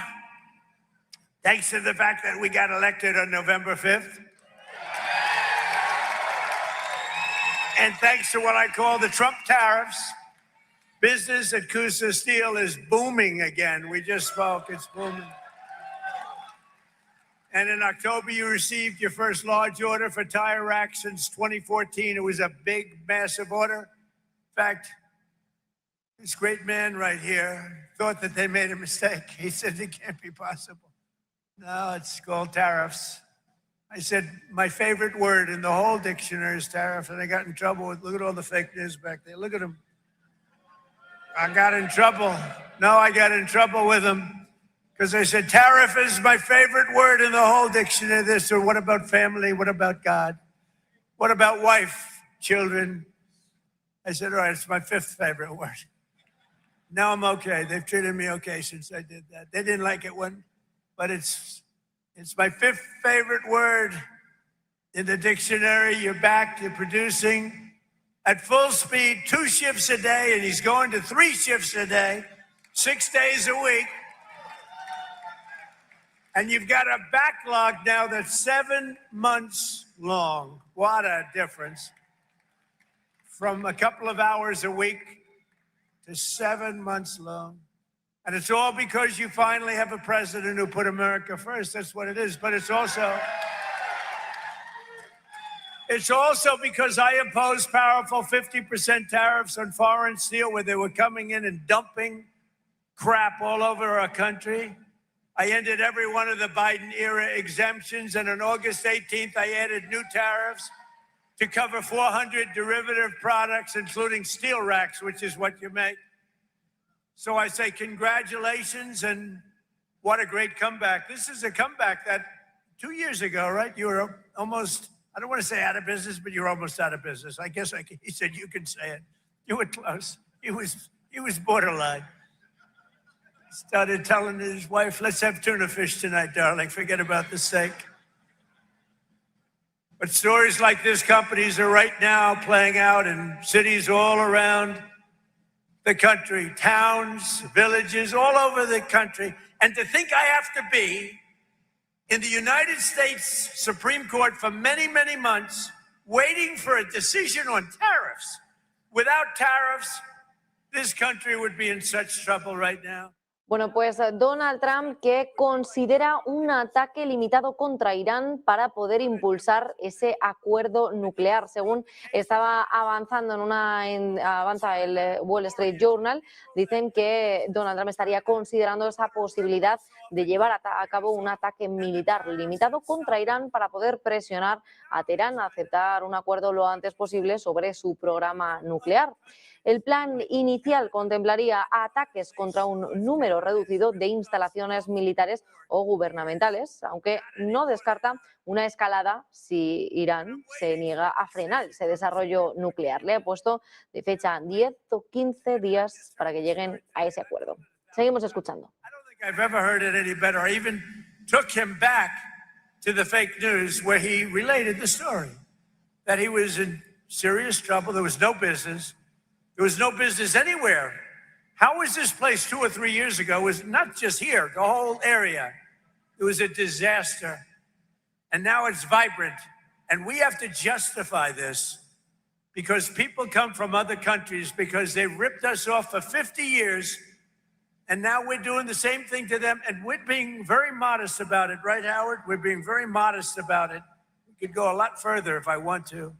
thanks to the fact that we got elected on November 5th, and thanks to what I call the Trump tariffs, business at Coosa Steel is booming again. We just spoke, it's booming. And in October, you received your first large order for tire racks since 2014. It was a big, massive order. In fact, this great man right here thought that they made a mistake. He said it can't be possible. No, it's called tariffs. I said, my favorite word in the whole dictionary is tariff, and I got in trouble with, look at all the fake news back there. Look at them. I got in trouble. No, I got in trouble with them because I said, tariff is my favorite word in the whole dictionary. This, or what about family? What about God? What about wife, children? I said, all right, it's my 5th favorite word. Now I'm okay. They've treated me okay since I did that. They didn't like it when, but it's my 5th favorite word. in the dictionary. You're back, you're producing at full speed, 2 shifts a day, and he's going to 3 shifts a day, 6 days a week. And you've got a backlog now that's 7 months long. What a difference. From a couple of hours a week to 7 months long. And it's all because you finally have a president who put America first. That's what it is. But it's also because I imposed powerful 50% tariffs on foreign steel where they were coming in and dumping crap all over our country. I ended every one of the Biden-era exemptions, and on August 18th, I added new tariffs to cover 400 derivative products, including steel racks, which is what you make. So I say congratulations, and what a great comeback. This is a comeback that 2 years ago, right, you were almost, I don't want to say out of business, but you're almost out of business. I guess he said you can say it. You were close. He was borderline. Started telling his wife, let's have tuna fish tonight, darling. Forget about the steak. But stories like this companies are right now playing out in cities all around the country, towns, villages, all over the country. And to think I have to be in the United States Supreme Court for many, many months, waiting for a decision on tariffs. Without tariffs, this country would be in such trouble right now. Bueno, pues Donald Trump, que considera un ataque limitado contra Irán para poder impulsar ese acuerdo nuclear. Según estaba avanzando avanza el Wall Street Journal, dicen que Donald Trump estaría considerando esa posibilidad de llevar a cabo un ataque militar limitado contra Irán para poder presionar a Teherán a aceptar un acuerdo lo antes posible sobre su programa nuclear. El plan inicial contemplaría ataques contra un número reducido de instalaciones militares o gubernamentales, aunque no descarta una escalada si Irán se niega a frenar ese desarrollo nuclear. Le he puesto de fecha 10 o 15 días para que lleguen a ese acuerdo. Seguimos escuchando. I've ever heard it any better. I even took him back to the fake news where he related the story, that he was in serious trouble. There was no business. There was no business anywhere. How was this place 2 or 3 years ago? It was not just here, the whole area. It was a disaster. And now it's vibrant. And we have to justify this because people come from other countries because they ripped us off for 50 years. And now we're doing the same thing to them. And we're being very modest about it, right, Howard? We're being very modest about it. We could go a lot further if I want to.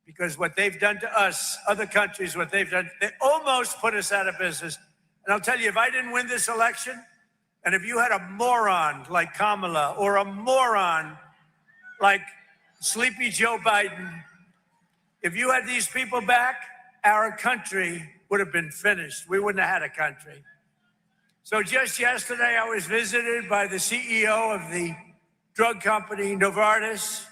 Because what they've done to us, other countries, what they've done, they almost put us out of business. And I'll tell you, if I didn't win this election, and if you had a moron like Kamala or a moron like Sleepy Joe Biden, if you had these people back, our country would have been finished. We wouldn't have had a country. So just yesterday, I was visited by the CEO of the drug company, Novartis,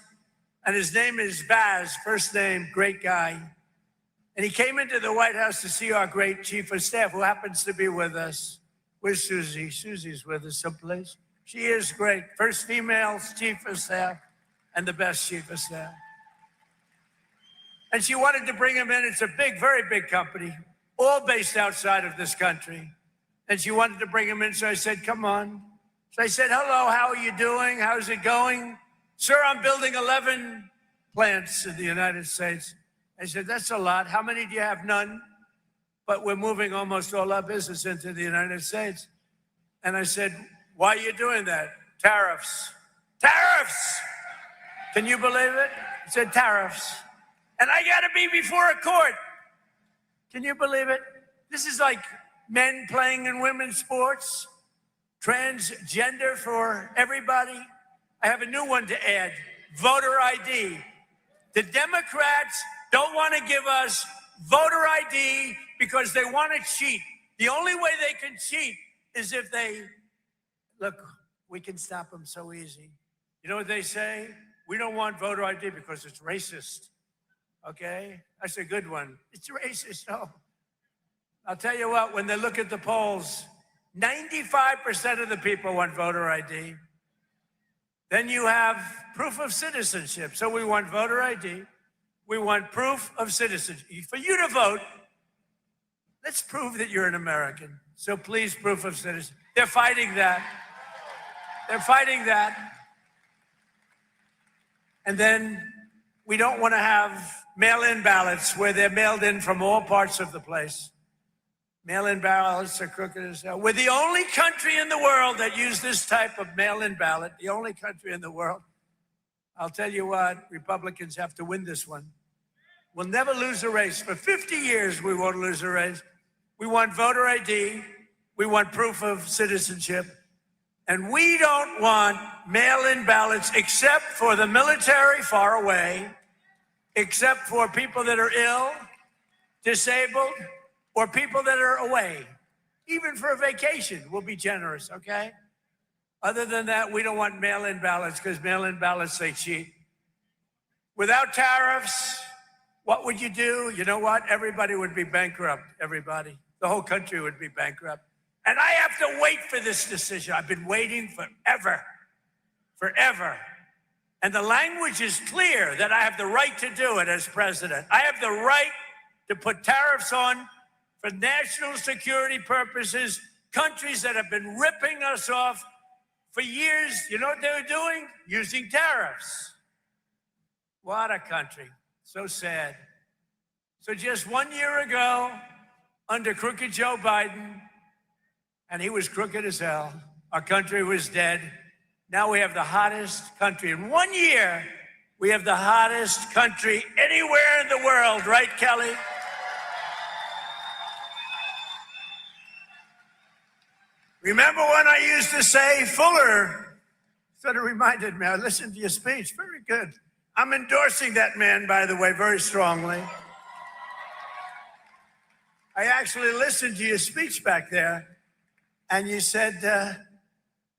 and his name is Baz, first name, great guy. And he came into the White House to see our great chief of staff, who happens to be with us. Where's Susie? Susie's with us someplace. She is great. First female chief of staff and the best chief of staff. And she wanted to bring him in. It's a big, very big company, all based outside of this country. And she wanted to bring him in, so I said, come on. So I said, hello, how are you doing? How's it going? Sir, I'm building 11 plants in the United States. I said, that's a lot. How many do you have? None. But we're moving almost all our business into the United States. And I said, why are you doing that? Tariffs. Tariffs! Can you believe it? He said, tariffs. And I got to be before a court. Can you believe it? This is like men playing in women's sports, transgender for everybody. I have a new one to add, voter ID. The Democrats don't want to give us voter ID because they want to cheat. The only way they can cheat is if they, look, we can stop them so easy. You know what they say? We don't want voter ID because it's racist. Okay? That's a good one. It's racist, no. I'll tell you what, when they look at the polls, 95% of the people want voter ID. Then you have proof of citizenship. So we want voter ID. We want proof of citizenship. For you to vote, let's prove that you're an American. So please, proof of citizenship. They're fighting that. They're fighting that. And then we don't want to have mail-in ballots where they're mailed in from all parts of the place. Mail-in ballots are crooked as hell. We're the only country in the world that use this type of mail-in ballot, the only country in the world. I'll tell you what, Republicans have to win this one. We'll never lose a race. For 50 years, we won't lose a race. We want voter ID. We want proof of citizenship. And we don't want mail-in ballots except for the military far away, except for people that are ill, disabled, or people that are away. Even for a vacation, we'll be generous, okay? Other than that, we don't want mail-in ballots because mail-in ballots, they cheat. Without tariffs, what would you do? You know what? Everybody would be bankrupt, everybody. The whole country would be bankrupt. And I have to wait for this decision. I've been waiting forever. And the language is clear that I have the right to do it as president. I have the right to put tariffs on for national security purposes, countries that have been ripping us off for years. You know what they were doing? Using tariffs. What a country. So sad. So just 1 year ago, under crooked Joe Biden, and he was crooked as hell, our country was dead. Now we have the hottest country. In 1 year, we have the hottest country anywhere in the world, right, Kelly? Remember when I used to say, Fuller, sort of reminded me, I listened to your speech, very good. I'm endorsing that man, by the way, very strongly. I actually listened to your speech back there, and you said,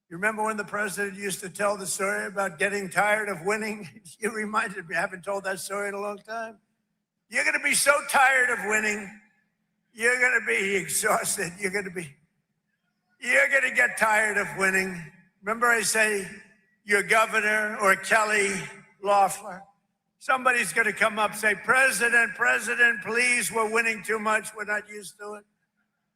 you remember when the president used to tell the story about getting tired of winning? You reminded me, I haven't told that story in a long time. You're going to be so tired of winning, you're going to be exhausted, you're going to get tired of winning. Remember I say, your governor or Kelly Loeffler, somebody's going to come up and say, President, please, we're winning too much. We're not used to it.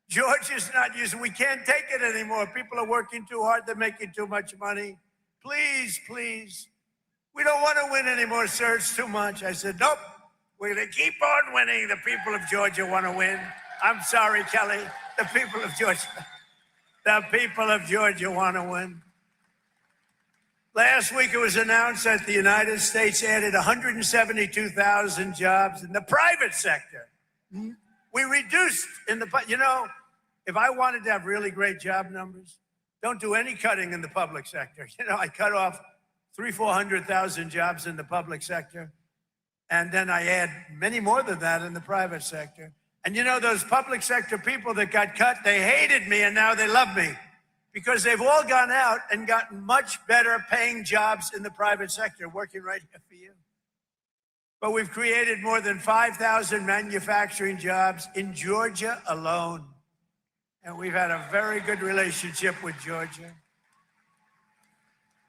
George is not used to it. We can't take it anymore. People are working too hard. They're making too much money. Please. We don't want to win anymore, sir. It's too much. I said, nope. We're going to keep on winning. The people of Georgia want to win. I'm sorry, Kelly. The people of Georgia want to win. Last week, it was announced that the United States added 172,000 jobs in the private sector. We reduced if I wanted to have really great job numbers, don't do any cutting in the public sector. I cut off 300,000-400,000 jobs in the public sector. And then I add many more than that in the private sector. And those public sector people that got cut, they hated me and now they love me because they've all gone out and gotten much better paying jobs in the private sector, working right here for you. But we've created more than 5,000 manufacturing jobs in Georgia alone. And we've had a very good relationship with Georgia.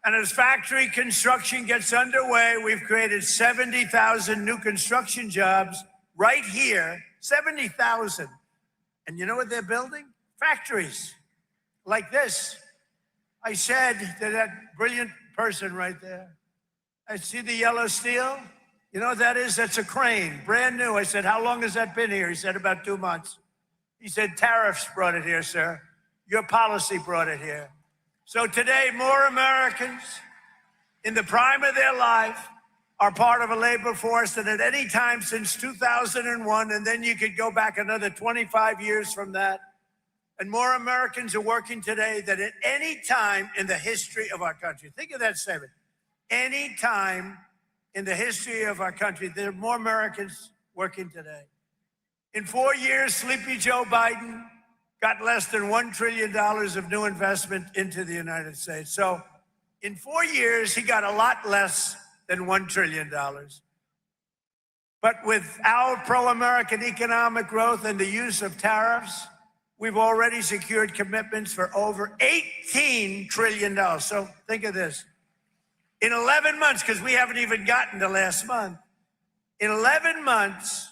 And as factory construction gets underway, we've created 70,000 new construction jobs right here, 70,000. And you know what they're building? Factories like this. I said to that brilliant person right there, I see the yellow steel. You know what that is? That's a crane, brand new. I said, how long has that been here? He said, about 2 months. He said, tariffs brought it here, sir. Your policy brought it here. So today, more Americans in the prime of their life are part of a labor force than at any time since 2001. And then you could go back another 25 years from that. And more Americans are working today than at any time in the history of our country. Think of that statement. Any time in the history of our country, there are more Americans working today. In 4 years, Sleepy Joe Biden got less than $1 trillion of new investment into the United States. So in 4 years, he got a lot less than $1 trillion. But with our pro-American economic growth and the use of tariffs, we've already secured commitments for over $18 trillion. So think of this. In 11 months, because we haven't even gotten to last month, in 11 months,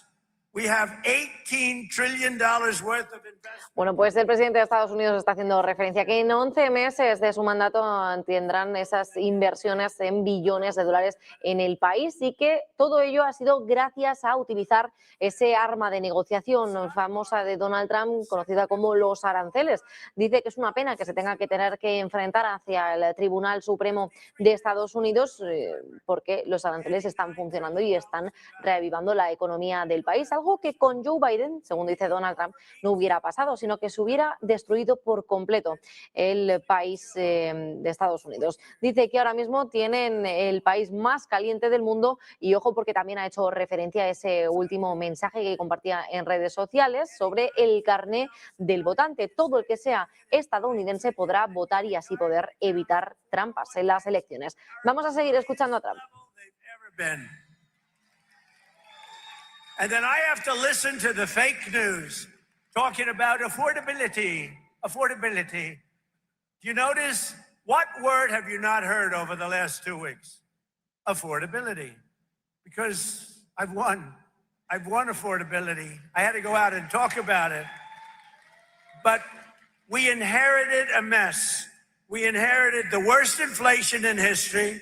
we have $18 trillion worth of investment. Bueno, pues el presidente de Estados Unidos está haciendo referencia a que en 11 meses de su mandato tendrán esas inversiones en billones de dólares en el país y que todo ello ha sido gracias a utilizar ese arma de negociación famosa de Donald Trump, conocida como los aranceles. Dice que es una pena que se tenga que tener que enfrentar hacia el Tribunal Supremo de Estados Unidos porque los aranceles están funcionando y están reavivando la economía del país, algo que con Joe Biden, según dice Donald Trump, no hubiera pasado, sino que se hubiera destruido por completo el país de Estados Unidos. Dice que ahora mismo tienen el país más caliente del mundo y ojo porque también ha hecho referencia a ese último mensaje que compartía en redes sociales sobre el carné del votante. Todo el que sea estadounidense podrá votar y así poder evitar trampas en las elecciones. Vamos a seguir escuchando a Trump. And then I have to listen to the fake news talking about affordability. Affordability. Do you notice what word have you not heard over the last 2 weeks? Affordability. Because I've won. I've won affordability. I had to go out and talk about it. But we inherited a mess. We inherited the worst inflation in history.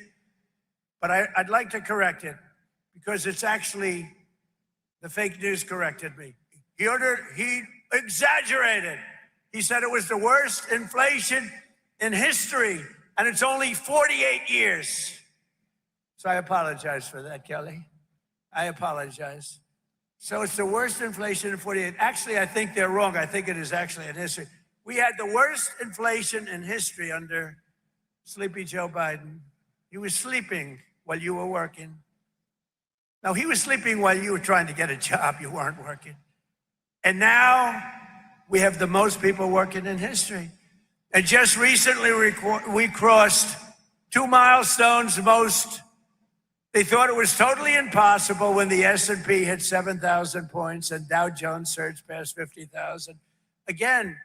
But I'd like to correct it because it's actually the fake news corrected me. He exaggerated. He said it was the worst inflation in history, and it's only 48 years. So I apologize for that, Kelly. I apologize. So it's the worst inflation in 48. Actually, I think they're wrong. I think it is actually in history. We had the worst inflation in history under Sleepy Joe Biden. He was sleeping while you were working. No, he was sleeping while you were trying to get a job. You weren't working. And now we have the most people working in history. And just recently we crossed 2 milestones most. They thought it was totally impossible when the S&P hit 7,000 points and Dow Jones surged past 50,000. Again,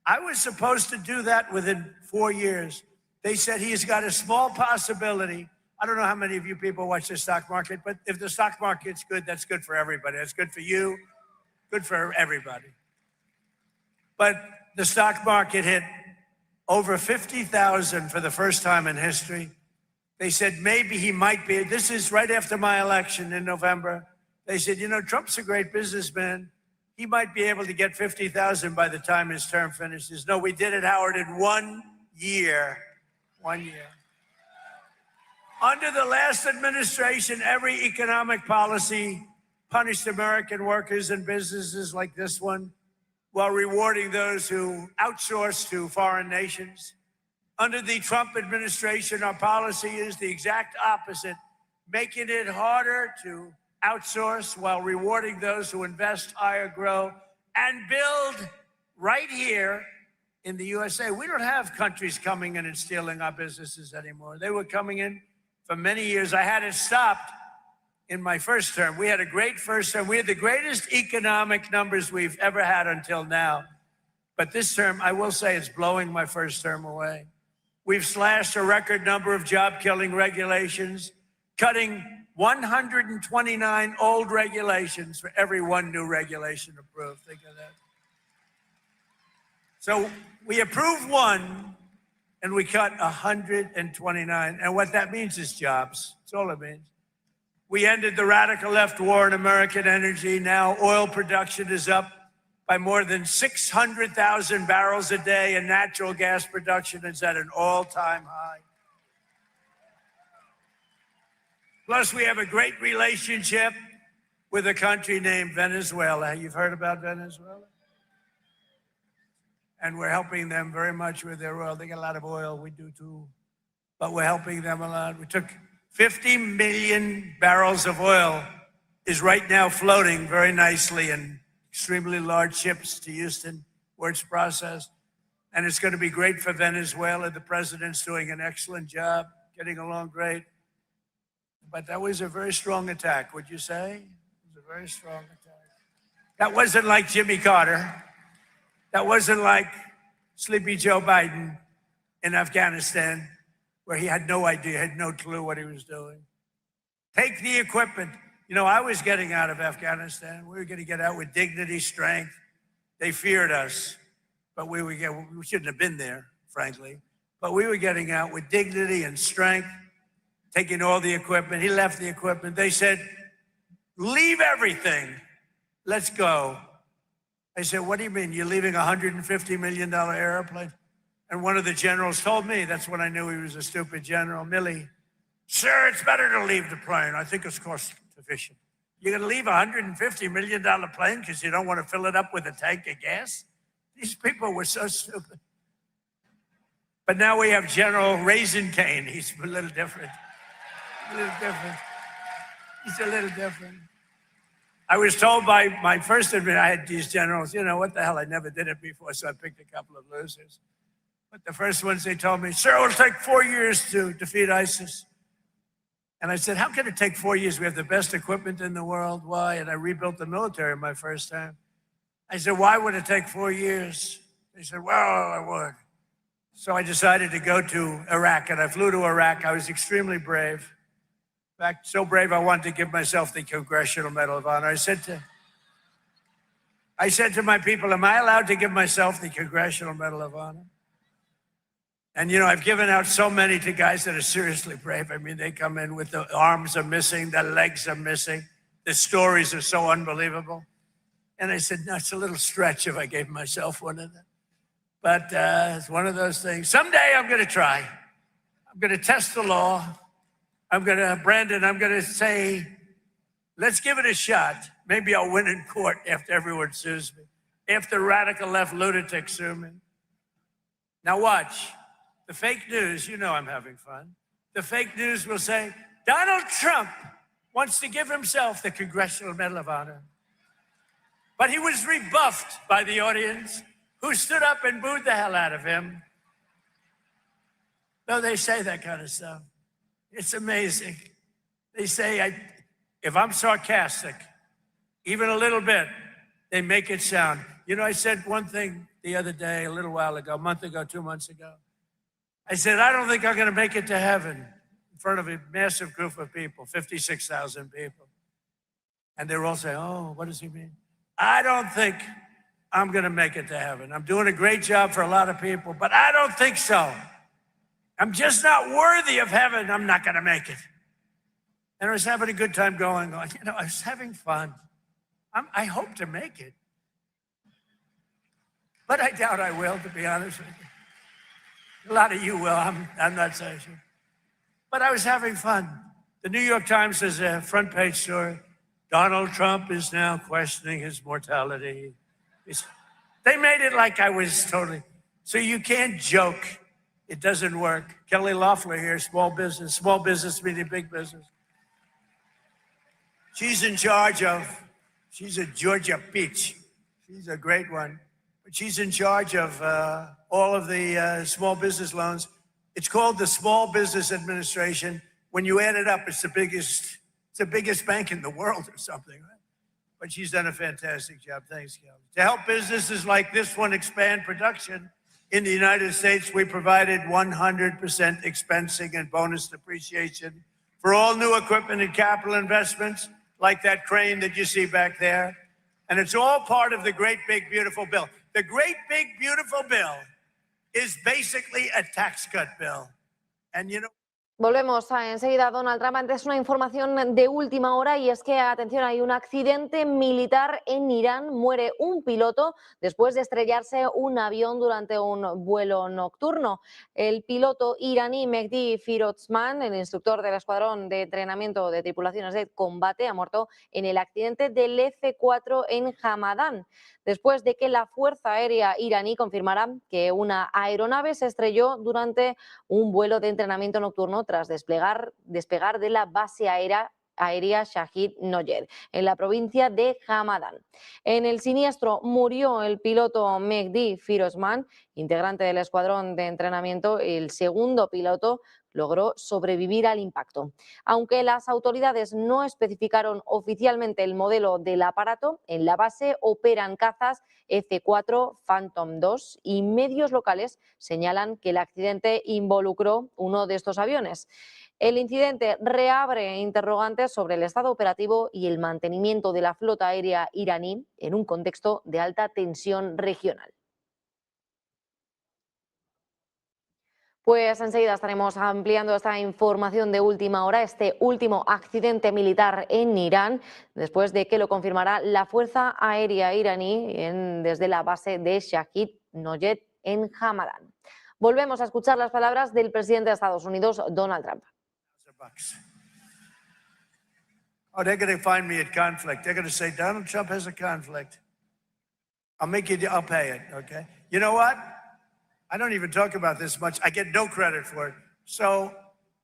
I was supposed to do that within 4 years. They said he's got a small possibility. I don't know how many of you people watch the stock market, but if the stock market's good, that's good for everybody. That's good for you, good for everybody. But the stock market hit over 50,000 for the first time in history. They said maybe he might be. This is right after my election in November. They said, you know, Trump's a great businessman. He might be able to get 50,000 by the time his term finishes. No, we did it, Howard, in 1 year. 1 year. Under the last administration, every economic policy punished American workers and businesses like this one while rewarding those who outsource to foreign nations. Under the Trump administration, our policy is the exact opposite, making it harder to outsource while rewarding those who invest, hire, grow, and build right here in the USA. We don't have countries coming in and stealing our businesses anymore. They were coming in for many years. I had it stopped in my first term. We had a great first term. We had the greatest economic numbers we've ever had until now. But this term, I will say, it's blowing my first term away. We've slashed a record number of job-killing regulations, cutting 129 old regulations for every one new regulation approved. Think of that. So we approved one, and we cut 129. And what that means is jobs. That's all it means. We ended the radical left war in American energy. Now oil production is up by more than 600,000 barrels a day, and natural gas production is at an all-time high. Plus, we have a great relationship with a country named Venezuela. You've heard about Venezuela? And we're helping them very much with their oil. They get a lot of oil, we do too, but we're helping them a lot. We took 50 million barrels of oil is right now floating very nicely in extremely large ships to Houston where it's processed. And it's going to be great for Venezuela. The president's doing an excellent job, getting along great. But that was a very strong attack, would you say? It was a very strong attack. That wasn't like Jimmy Carter. That wasn't like Sleepy Joe Biden in Afghanistan. where he had no idea, had no clue what he was doing. Take the equipment. You know, I was getting out of Afghanistan. We were going to get out with dignity, strength. They feared us, but we shouldn't have been there, frankly. But we were getting out with dignity and strength, taking all the equipment. He left the equipment. They said, leave everything. Let's go. I said, what do you mean? You're leaving a $150 million airplane? And one of the generals told me, that's when I knew he was a stupid general, Milley, sir, it's better to leave the plane. I think it's cost efficient. You're going to leave a $150 million plane because you don't want to fill it up with a tank of gas? These people were so stupid. But now we have General Raisin Cane. He's a little different. A little different. He's a little different. I was told by my first admin, I had these generals, you know, what the hell, I never did it before, so I picked a couple of losers. But the first ones, they told me, sir, it'll take 4 years to defeat ISIS. And I said, how can it take 4 years? We have the best equipment in the world. Why? And I rebuilt the military my first time. I said, why would it take 4 years? They said, well, I would. So I decided to go to Iraq, and I flew to Iraq. I was extremely brave. In fact, so brave I wanted to give myself the Congressional Medal of Honor. I said to my people, am I allowed to give myself the Congressional Medal of Honor? And you know, I've given out so many to guys that are seriously brave. I mean, they come in with the arms are missing, the legs are missing, the stories are so unbelievable. And I said, no, it's a little stretch if I gave myself one of them. But it's one of those things. Someday I'm going to try. I'm going to test the law. Brandon, I'm going to say, let's give it a shot. Maybe I'll win in court after everyone sues me, after radical left lunatics sue me. Now watch. The fake news, you know I'm having fun. The fake news will say, Donald Trump wants to give himself the Congressional Medal of Honor. But he was rebuffed by the audience, who stood up and booed the hell out of him. No, they say that kind of stuff. It's amazing. They say, if I'm sarcastic, even a little bit, they make it sound. You know, I said one thing the other day, a little while ago, a month ago, 2 months ago. I said, I don't think I'm going to make it to heaven in front of a massive group of people, 56,000 people. And they're all saying, oh, what does he mean? I don't think I'm going to make it to heaven. I'm doing a great job for a lot of people, but I don't think so. I'm just not worthy of heaven. I'm not going to make it. And I was having a good time going on. You know, I was having fun. I hope to make it. But I doubt I will, to be honest with you. A lot of you will. I'm not so sure. But I was having fun. The New York Times has a front page story. Donald Trump is now questioning his mortality. They made it like I was totally. So you can't joke. It doesn't work. Kelly Loeffler here, small business meaning big business. She's in charge of, she's a Georgia peach. She's a great one. But she's in charge of all of the small business loans. It's called the Small Business Administration. When you add it up, it's the biggest bank in the world or something, right? But she's done a fantastic job. Thanks, Kelly. To help businesses like this one expand production, in the United States, we provided 100% expensing and bonus depreciation for all new equipment and capital investments, like that crane that you see back there. And it's all part of the Great Big Beautiful Bill. The Great Big Beautiful Bill is basically a tax cut bill. And you know. Volvemos enseguida, Donald Trump. Antes una información de última hora y es que, atención, hay un accidente militar en Irán. Muere un piloto después de estrellarse un avión durante un vuelo nocturno. El piloto iraní Mehdi Firozman, el instructor del escuadrón de entrenamiento de tripulaciones de combate, ha muerto en el accidente del F-4 en Hamadán, después de que la Fuerza Aérea iraní confirmara que una aeronave se estrelló durante un vuelo de entrenamiento nocturno tras despegar de la base aérea Shahid Noyer, en la provincia de Hamadán. En el siniestro murió el piloto Mehdi Firozman, integrante del escuadrón de entrenamiento, el segundo piloto logró sobrevivir al impacto. Aunque las autoridades no especificaron oficialmente el modelo del aparato, en la base operan cazas F-4 Phantom II y medios locales señalan que el accidente involucró uno de estos aviones. El incidente reabre interrogantes sobre el estado operativo y el mantenimiento de la flota aérea iraní en un contexto de alta tensión regional. Pues enseguida estaremos ampliando esta información de última hora, este último accidente militar en Irán, después de que lo confirmará la Fuerza Aérea iraní desde la base de Shahid Noyed en Hamadán. Volvemos a escuchar las palabras del presidente de Estados Unidos, Donald Trump. Oh, they're going to find me at conflict. They're going to say, Donald Trump has a conflict. I'll pay it, okay? You know what? I don't even talk about this much. I get no credit for it. So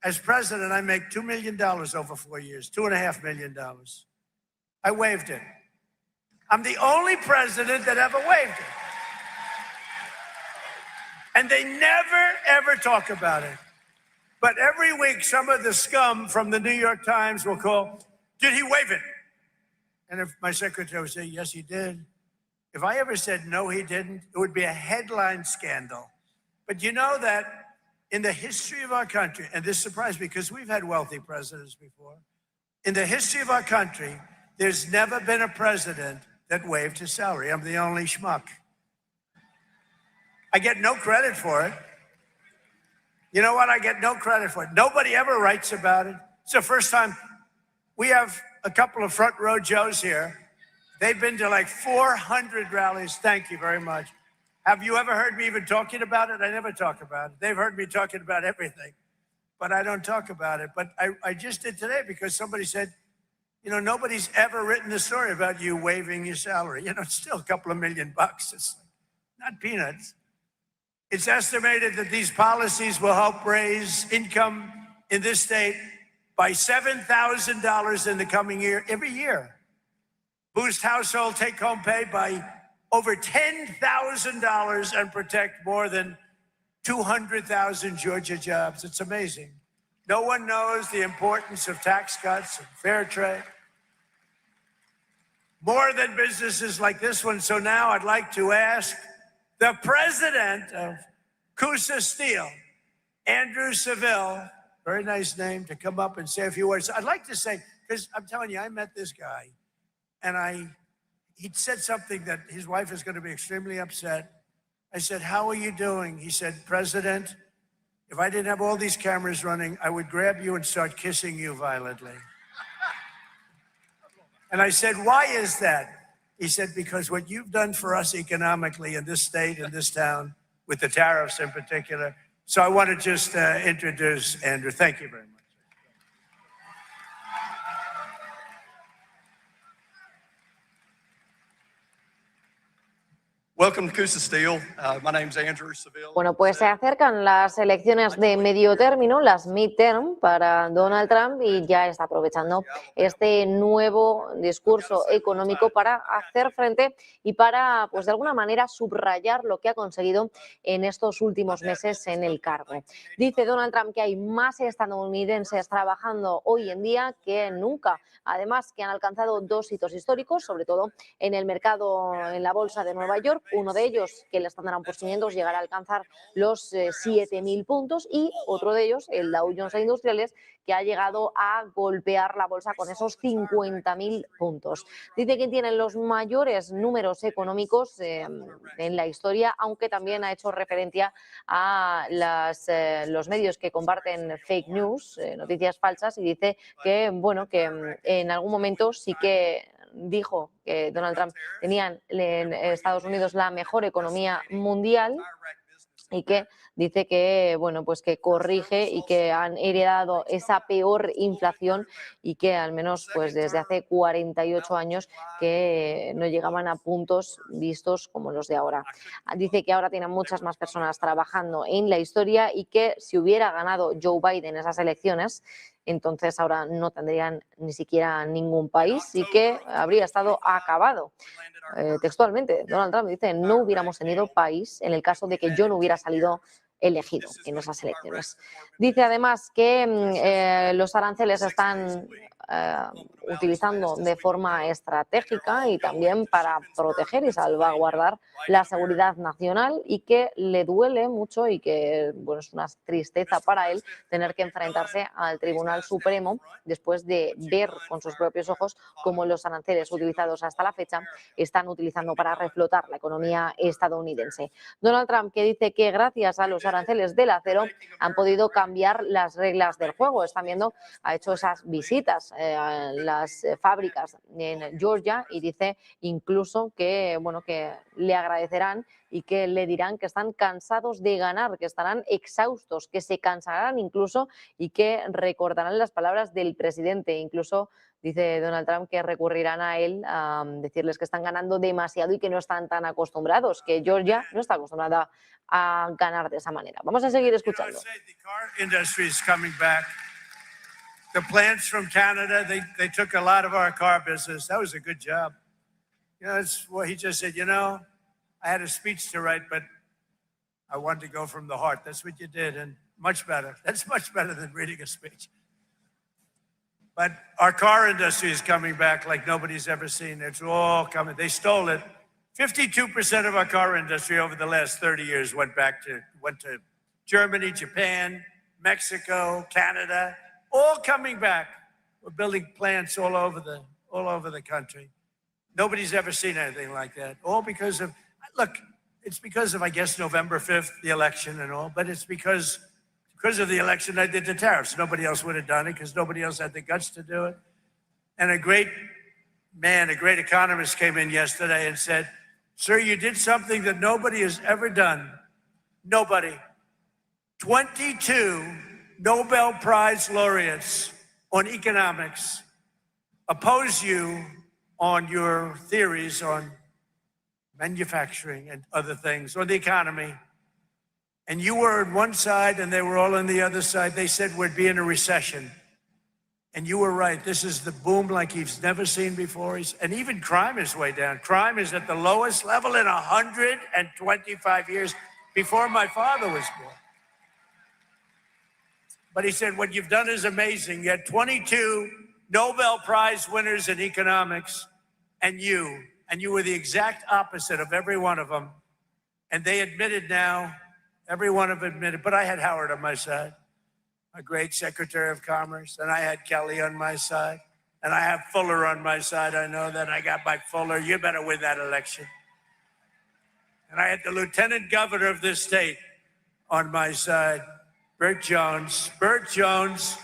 as president, I make $2 million over 4 years, $2.5 million. I waived it. I'm the only president that ever waived it. And they never, ever talk about it. But every week, some of the scum from the New York Times will call, did he waive it? And if my secretary would say, yes, he did. If I ever said, no, he didn't, it would be a headline scandal. But you know that in the history of our country, and this surprised me because we've had wealthy presidents before, in the history of our country, there's never been a president that waived his salary. I'm the only schmuck. I get no credit for it. You know what? I get no credit for it. Nobody ever writes about it. It's the first time. We have a couple of front row Joes here. They've been to like 400 rallies. Thank you very much. Have you ever heard me even talking about it? I never talk about it. They've heard me talking about everything, but I don't talk about it. But I just did today because somebody said, you know, nobody's ever written a story about you waiving your salary. You know, it's still a couple of $1 million. It's not peanuts. It's estimated that these policies will help raise income in this state by $7,000 in the coming year, every year. Boost household take-home pay by over $10,000 and protect more than 200,000 Georgia jobs. It's amazing. No one knows the importance of tax cuts and fair trade. More than businesses like this one. So now I'd like to ask the president of Coosa Steel, Andrew Seville, very nice name, to come up and say a few words. I'd like to say, because I'm telling you, I met this guy, and he said something that his wife is going to be extremely upset. I said, how are you doing? He said, President, if I didn't have all these cameras running, I would grab you and start kissing you violently. And I said, why is that? He said, because what you've done for us economically in this state, in this town, with the tariffs in particular. So I want to just introduce Andrew. Thank you very much. Welcome to Coosa Steel. My name's Andrew Seville. Bueno, pues se acercan las elecciones de medio término, las midterm, para Donald Trump y ya está aprovechando este nuevo discurso económico para hacer frente y para, pues de alguna manera, subrayar lo que ha conseguido en estos últimos meses en el cargo. Dice Donald Trump que hay más estadounidenses trabajando hoy en día que nunca. Además, que han alcanzado dos hitos históricos, sobre todo en el mercado, en la bolsa de Nueva York. Uno de ellos, que el Standard & Poor's 500 llegará a alcanzar los 7.000 puntos y otro de ellos, el Dow Jones Industriales, que ha llegado a golpear la bolsa con esos 50.000 puntos. Dice que tienen los mayores números económicos en la historia, aunque también ha hecho referencia a los medios que comparten fake news, noticias falsas, y dice que, bueno, que en algún momento sí que dijo que Donald Trump tenía en Estados Unidos la mejor economía mundial y que dice que, bueno, pues que corrige y que han heredado esa peor inflación y que al menos pues desde hace 48 años que no llegaban a puntos vistos como los de ahora. Dice que ahora tienen muchas más personas trabajando en la historia y que si hubiera ganado Joe Biden esas elecciones, entonces ahora no tendrían ni siquiera ningún país y que habría estado acabado. Textualmente, Donald Trump dice, no hubiéramos tenido país en el caso de que yo no hubiera salido elegido en esas elecciones. Dice además que los aranceles están utilizando de forma estratégica y también para proteger y salvaguardar la seguridad nacional, y que le duele mucho y que es una tristeza para él tener que enfrentarse al Tribunal Supremo después de ver con sus propios ojos cómo los aranceles utilizados hasta la fecha están utilizando para reflotar la economía estadounidense. Donald Trump, que dice que gracias a los aranceles del acero han podido cambiar las reglas del juego. Están viendo, ha hecho esas visitas a las fábricas en Georgia y dice incluso que, que le agradecerán y que le dirán que están cansados de ganar, que estarán exhaustos, que se cansarán incluso y que recordarán las palabras del presidente. Incluso dice Donald Trump que recurrirán a él a decirles que están ganando demasiado y que no están tan acostumbrados, que Georgia no está acostumbrada a ganar de esa manera. Vamos a seguir escuchando. The plants from Canada, they took a lot of our car business. That was a good job. That's what he just said, I had a speech to write, but I wanted to go from the heart. That's what you did, and much better. That's much better than reading a speech. But our car industry is coming back like nobody's ever seen. It's all coming. They stole it. 52% of our car industry over the last 30 years went to Germany, Japan, Mexico, Canada. All coming back. We're building plants all over the country. Nobody's ever seen anything like that. All because of, look, it's because of, I guess, November 5th, the election and all, but it's because of the election I did the tariffs. Nobody else would have done it because nobody else had the guts to do it. And a great economist came in yesterday and said, sir, you did something that nobody has ever done. Nobody. 22 Nobel Prize laureates on economics oppose you on your theories on manufacturing and other things, or the economy. And you were on one side and they were all on the other side. They said we'd be in a recession. And you were right. This is the boom like he's never seen before. And even crime is way down. Crime is at the lowest level in 125 years, before my father was born. But he said, what you've done is amazing. You had 22 Nobel Prize winners in economics, and you were the exact opposite of every one of them. And they admitted now, every one of them admitted, but I had Howard on my side, a great Secretary of Commerce, and I had Kelly on my side, and I have Fuller on my side. I know that I got my Fuller. You better win that election. And I had the Lieutenant Governor of this state on my side, Burt Jones. Burt Jones,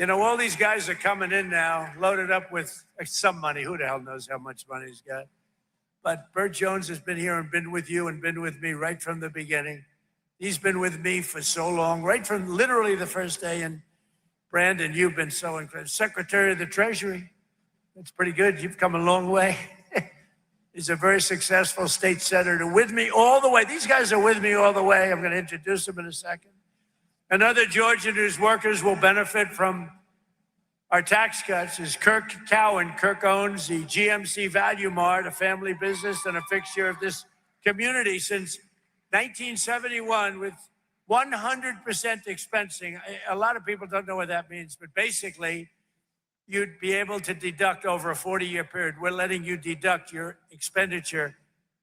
all these guys are coming in now, loaded up with some money. Who the hell knows how much money he's got? But Burt Jones has been here and been with you and been with me right from the beginning. He's been with me for so long, right from literally the first day. And Brandon, you've been so incredible. Secretary of the Treasury, that's pretty good. You've come a long way. He's a very successful state senator with me all the way. These guys are with me all the way. I'm going to introduce them in a second. Another Georgian whose workers will benefit from our tax cuts is Kirk Cowan. Kirk owns the GMC Value Mart, a family business and a fixture of this community since 1971 with 100% expensing. A lot of people don't know what that means, but basically you'd be able to deduct over a 40-year period. We're letting you deduct your expenditure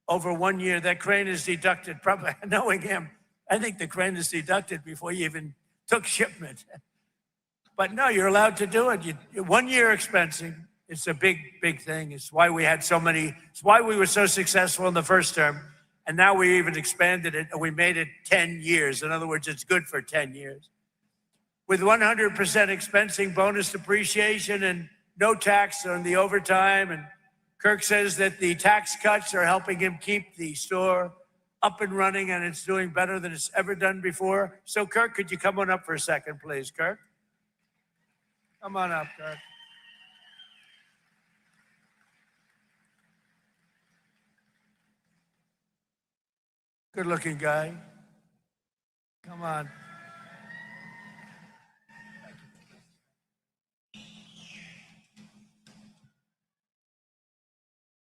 over 1 year. That crane is deducted, probably knowing him. I think the crane is deducted before you even took shipment. But no, you're allowed to do it. 1 year expensing. It's a big, big thing. It's why we had so many, it's why we were so successful in the first term. And now we even expanded it and we made it 10 years. In other words, it's good for 10 years. With 100% expensing, bonus depreciation, and no tax on the overtime. And Kirk says that the tax cuts are helping him keep the store up and running, and it's doing better than it's ever done before. So, Kirk, could you come on up for a second, please, Kirk? Come on up, Kirk. Good-looking guy. Come on.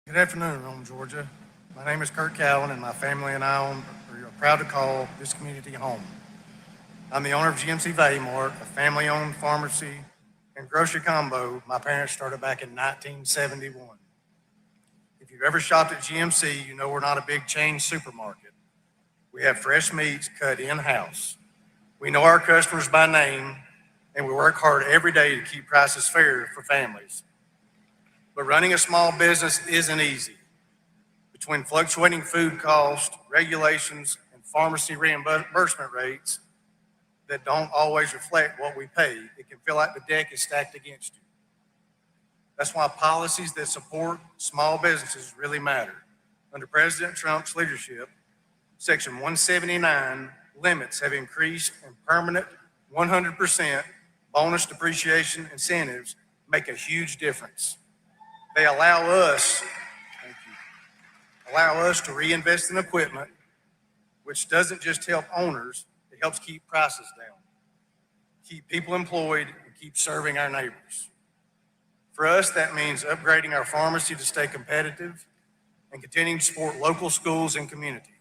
Good afternoon, home Georgia. My name is Kurt Cowan, and my family and I own proud to call this community home. I'm the owner of GMC Value Mart, a family-owned pharmacy and grocery combo my parents started back in 1971. If you've ever shopped at GMC, you know we're not a big chain supermarket. We have fresh meats cut in-house. We know our customers by name, and we work hard every day to keep prices fair for families. But running a small business isn't easy. Between fluctuating food costs, regulations, and pharmacy reimbursement rates that don't always reflect what we pay, it can feel like the deck is stacked against you. That's why policies that support small businesses really matter. Under President Trump's leadership, Section 179 limits have increased, and permanent 100% bonus depreciation incentives make a huge difference. They allow us to reinvest in equipment, which doesn't just help owners, it helps keep prices down, keep people employed, and keep serving our neighbors. For us, that means upgrading our pharmacy to stay competitive and continuing to support local schools and community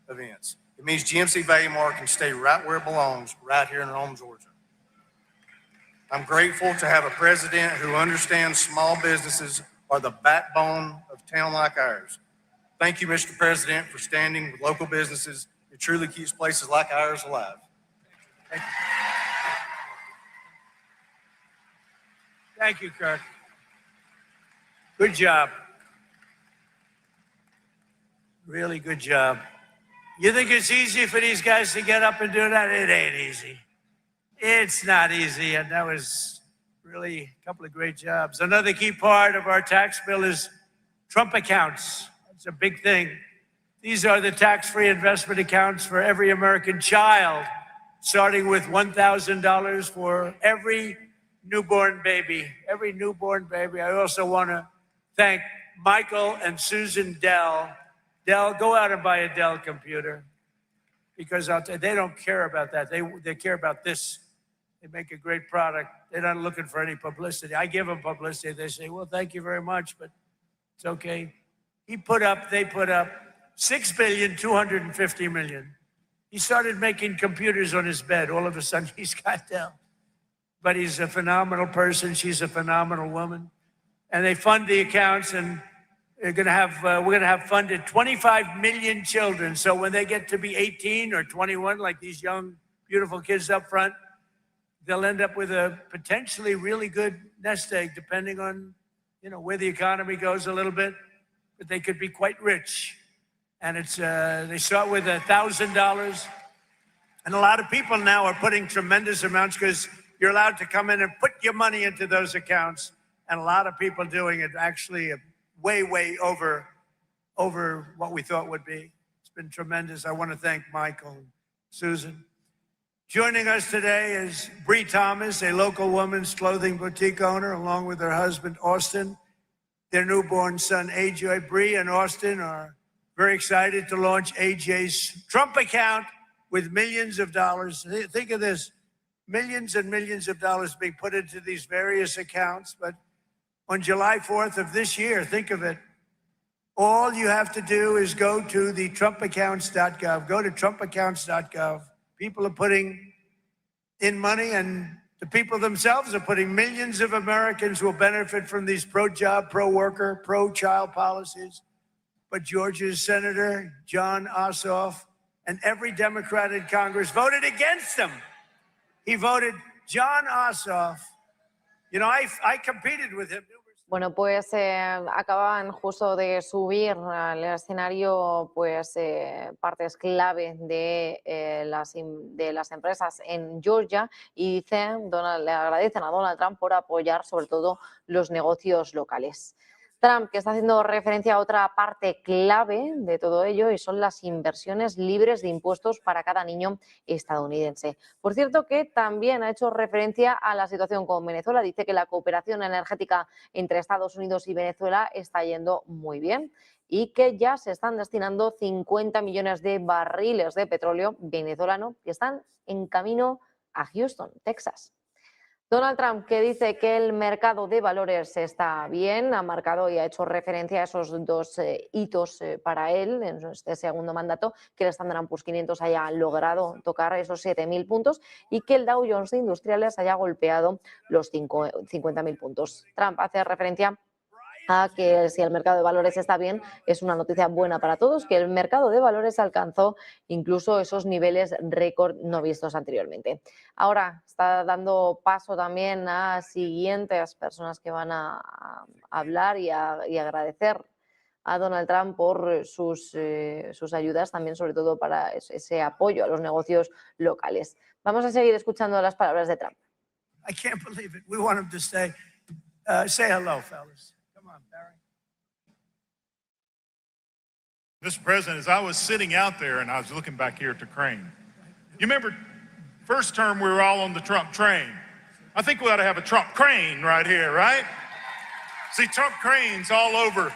events. It means GMC Value Mart can stay right where it belongs, right here in Rome, Georgia. I'm grateful to have a president who understands small businesses are the backbone of a town like ours. Thank you, Mr. President, for standing with local businesses. It truly keeps places like ours alive. Thank you. Thank you, Kirk. Good job. Really good job. You think it's easy for these guys to get up and do that? It ain't easy. It's not easy, and that was really a couple of great jobs. Another key part of our tax bill is Trump accounts. It's a big thing. These are the tax-free investment accounts for every American child, starting with $1,000 for every newborn baby. Every newborn baby. I also want to thank Michael and Susan Dell. Dell, go out and buy a Dell computer, because I'll tell you, they don't care about that. They care about this. They make a great product. They're not looking for any publicity. I give them publicity. They say, well, thank you very much, but it's okay. They put up $6.25 billion. He started making computers on his bed. All of a sudden, he's got Dell. But he's a phenomenal person. She's a phenomenal woman. And they fund the accounts, and we're going to have funded 25 million children. So when they get to be 18 or 21, like these young, beautiful kids up front, they'll end up with a potentially really good nest egg, depending on, where the economy goes a little bit. But they could be quite rich. And it's they start with $1,000. And a lot of people now are putting tremendous amounts, because you're allowed to come in and put your money into those accounts. And a lot of people doing it actually way over what we thought would be. It's been tremendous. I want to thank Michael and Susan. Joining us today is Bree Thomas, a local women's clothing boutique owner, along with her husband, Austin, their newborn son, AJ. Bree and Austin are very excited to launch AJ's Trump account with millions of dollars. Think of this, millions and millions of dollars being put into these various accounts. But on July 4th of this year, think of it, all you have to do is go to the trumpaccounts.gov. Go to trumpaccounts.gov. People are putting in money, and the people themselves are putting. Millions of Americans will benefit from these pro-job, pro-worker, pro-child policies. But Georgia's Senator Jon Ossoff and every Democrat in Congress voted against them. He voted Jon Ossoff. I competed with him. Bueno, pues acaban justo de subir al escenario partes clave de las empresas en Georgia, y le agradecen a Donald Trump por apoyar sobre todo los negocios locales. Trump, que está haciendo referencia a otra parte clave de todo ello, y son las inversiones libres de impuestos para cada niño estadounidense. Por cierto, que también ha hecho referencia a la situación con Venezuela. Dice que la cooperación energética entre Estados Unidos y Venezuela está yendo muy bien, y que ya se están destinando 50 millones de barriles de petróleo venezolano que están en camino a Houston, Texas. Donald Trump, que dice que el mercado de valores está bien, ha marcado y ha hecho referencia a esos dos hitos para él en este segundo mandato, que el Standard & Poor's 500 haya logrado tocar esos 7.000 puntos y que el Dow Jones de Industriales haya golpeado los 50.000 puntos. Trump hace referencia a que si el mercado de valores está bien, es una noticia buena para todos, que el mercado de valores alcanzó incluso esos niveles récord no vistos anteriormente. Ahora está dando paso también a siguientes personas que van a hablar y agradecer a Donald Trump por sus ayudas, también sobre todo para ese apoyo a los negocios locales. Vamos a seguir escuchando las palabras de Trump. I can't believe it. We want him to stay. Say hello, fellas. Mr. President, as I was sitting out there and I was looking back here at the crane, you remember first term we were all on the Trump train. I think we ought to have a Trump crane right here, right? See, Trump cranes all over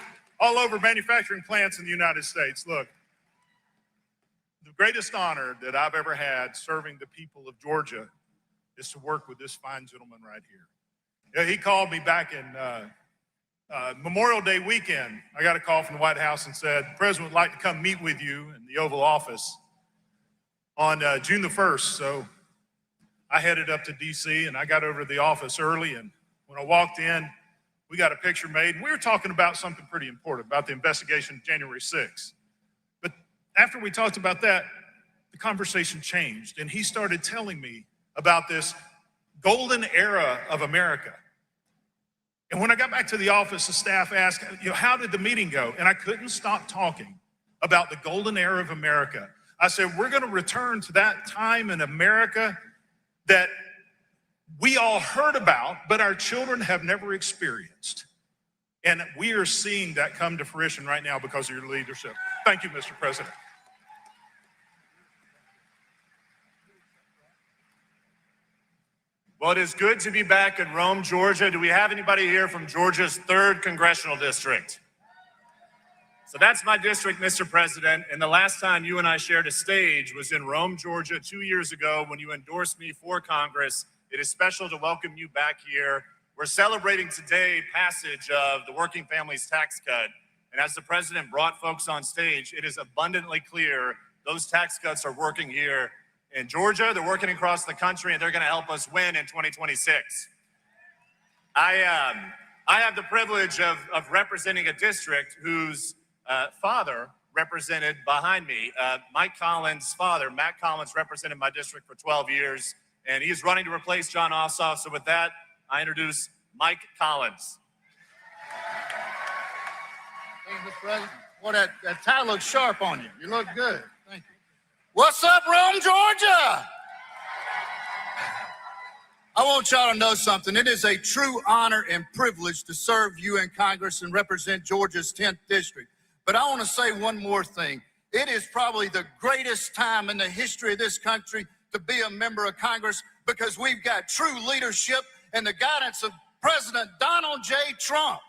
manufacturing plants in the United States. Look, the greatest honor that I've ever had serving the people of Georgia is to work with this fine gentleman right here. Yeah, he called me back in Memorial Day weekend. I got a call from the White House and said, the President would like to come meet with you in the Oval Office on June the 1st. So I headed up to DC and I got over to the office early, and when I walked in, we got a picture made, and we were talking about something pretty important, about the investigation of January 6th. But after we talked about that, the conversation changed, and he started telling me about this golden era of America. And when I got back to the office, the staff asked, how did the meeting go? And I couldn't stop talking about the golden era of America. I said, we're going to return to that time in America that we all heard about, but our children have never experienced. And we are seeing that come to fruition right now because of your leadership. Thank you, Mr. President. Well, it is good to be back in Rome, Georgia. Do we have anybody here from Georgia's 3rd Congressional District? So that's my district, Mr. President. And the last time you and I shared a stage was in Rome, Georgia, 2 years ago when you endorsed me for Congress. It is special to welcome you back here. We're celebrating today passage of the Working Families Tax Cut. And as the President brought folks on stage, it is abundantly clear those tax cuts are working here in Georgia, they're working across the country, and they're going to help us win in 2026. I have the privilege of representing a district whose father represented behind me. Mike Collins' father, Matt Collins, represented my district for 12 years, and he's running to replace John Ossoff. So with that, I introduce Mike Collins. Thank you, Mr. President. Well, that tie looks sharp on you. You look good. Thank you. What's up, Rome, Georgia? I want y'all to know something. It is a true honor and privilege to serve you in Congress and represent Georgia's 10th district. But I want to say one more thing. It is probably the greatest time in the history of this country to be a member of Congress because we've got true leadership and the guidance of President Donald J. Trump.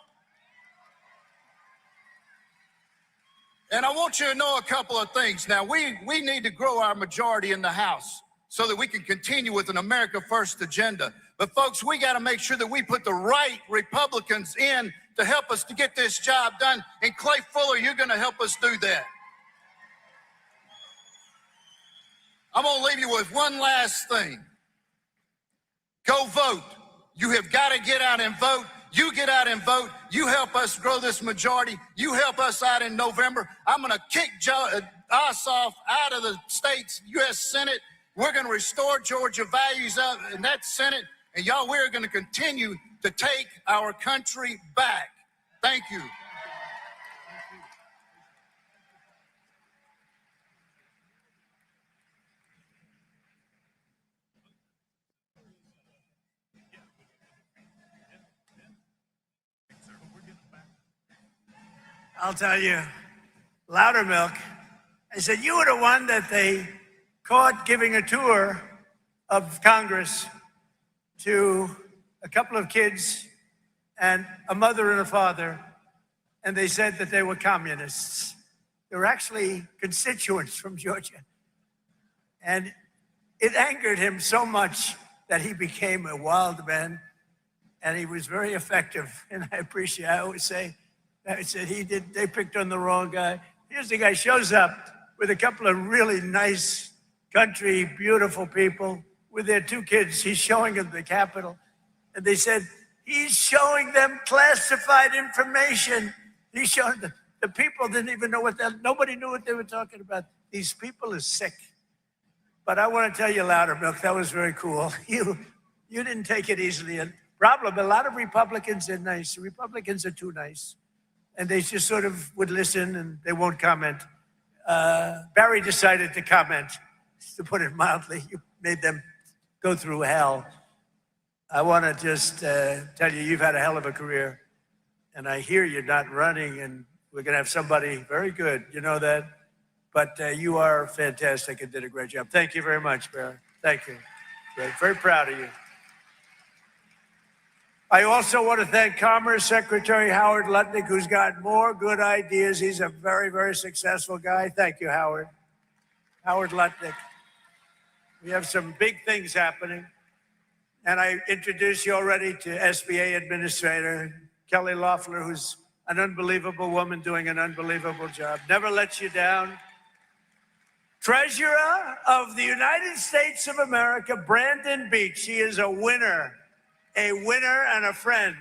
And I want you to know a couple of things. Now, we need to grow our majority in the House so that we can continue with an America First agenda. But folks, we got to make sure that we put the right Republicans in to help us to get this job done. And Clay Fuller, you're going to help us do that. I'm going to leave you with one last thing. Go vote. You have got to get out and vote. You get out and vote. You help us grow this majority. You help us out in November. I'm going to kick Ossoff out of the state's U.S. Senate. We're going to restore Georgia values up in that Senate. And y'all, we're going to continue to take our country back. Thank you. I'll tell you, Loudermilk, I said, you were the one that they caught giving a tour of Congress to a couple of kids and a mother and a father, and they said that they were communists. They were actually constituents from Georgia. And it angered him so much that he became a wild man, and he was very effective. And I always say, I said they picked on the wrong guy. Here's the guy shows up with a couple of really nice country, beautiful people with their 2 kids. He's showing them the Capitol. And they said, he's showing them classified information. He's showing them. The people didn't even know nobody knew what they were talking about. These people are sick. But I want to tell you, Loudermilk, that was very cool. You didn't take it easily. And problem, a lot of Republicans are nice. The Republicans are too nice. And they just sort of would listen and they won't comment. Barry decided to comment, to put it mildly. You made them go through hell. I want to just tell you, you've had a hell of a career. And I hear you're not running, and we're going to have somebody very good. You know that? But you are fantastic and did a great job. Thank you very much, Barry. Thank you. Great. Very proud of you. I also want to thank Commerce Secretary Howard Lutnick, who's got more good ideas. He's a very, very successful guy. Thank you, Howard. Howard Lutnick. We have some big things happening. And I introduced you already to SBA Administrator Kelly Loeffler, who's an unbelievable woman doing an unbelievable job. Never lets you down. Treasurer of the United States of America, Brandon Beach. He is a winner and a friend.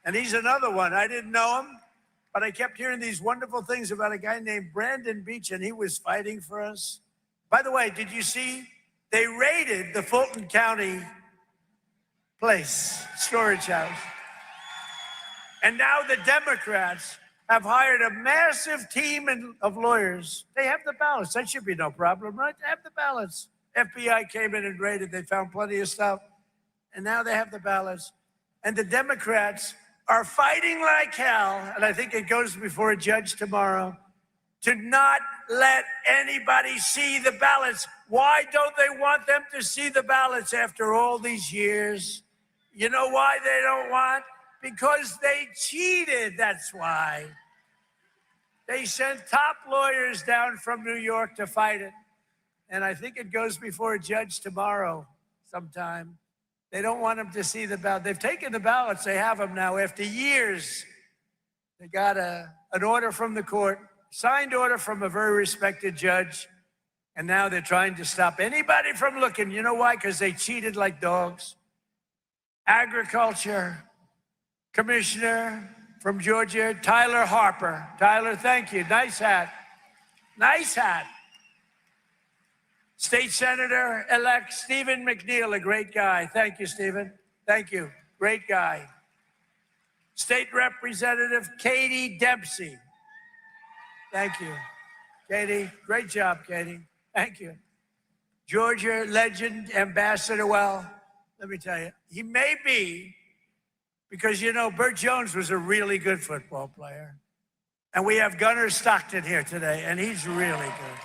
And he's another one. I didn't know him, but I kept hearing these wonderful things about a guy named Brandon Beach, and he was fighting for us. By the way, did you see they raided the Fulton County place, storage house? And now the Democrats have hired a massive team of lawyers. They have the ballots. That should be no problem, right? They have the ballots. FBI came in and raided. They found plenty of stuff. And now they have the ballots. And the Democrats are fighting like hell, and I think it goes before a judge tomorrow, to not let anybody see the ballots. Why don't they want them to see the ballots after all these years? You know why they don't want? Because they cheated, that's why. They sent top lawyers down from New York to fight it. And I think it goes before a judge tomorrow sometime. They don't want them to see the ballot. They've taken the ballots. They have them now. After years, they got an order from the court, signed order from a very respected judge, and now they're trying to stop anybody from looking. You know why? Because they cheated like dogs. Agriculture Commissioner from Georgia, Tyler Harper. Tyler, thank you. Nice hat. Nice hat. State Senator-elect Stephen McNeil, a great guy. Thank you, Stephen. Thank you. Great guy. State Representative Katie Dempsey. Thank you. Katie, great job, Katie. Thank you. Georgia legend, Ambassador, well, let me tell you, he may be, because, you know, Burt Jones was a really good football player. And we have Gunnar Stockton here today, and he's really good.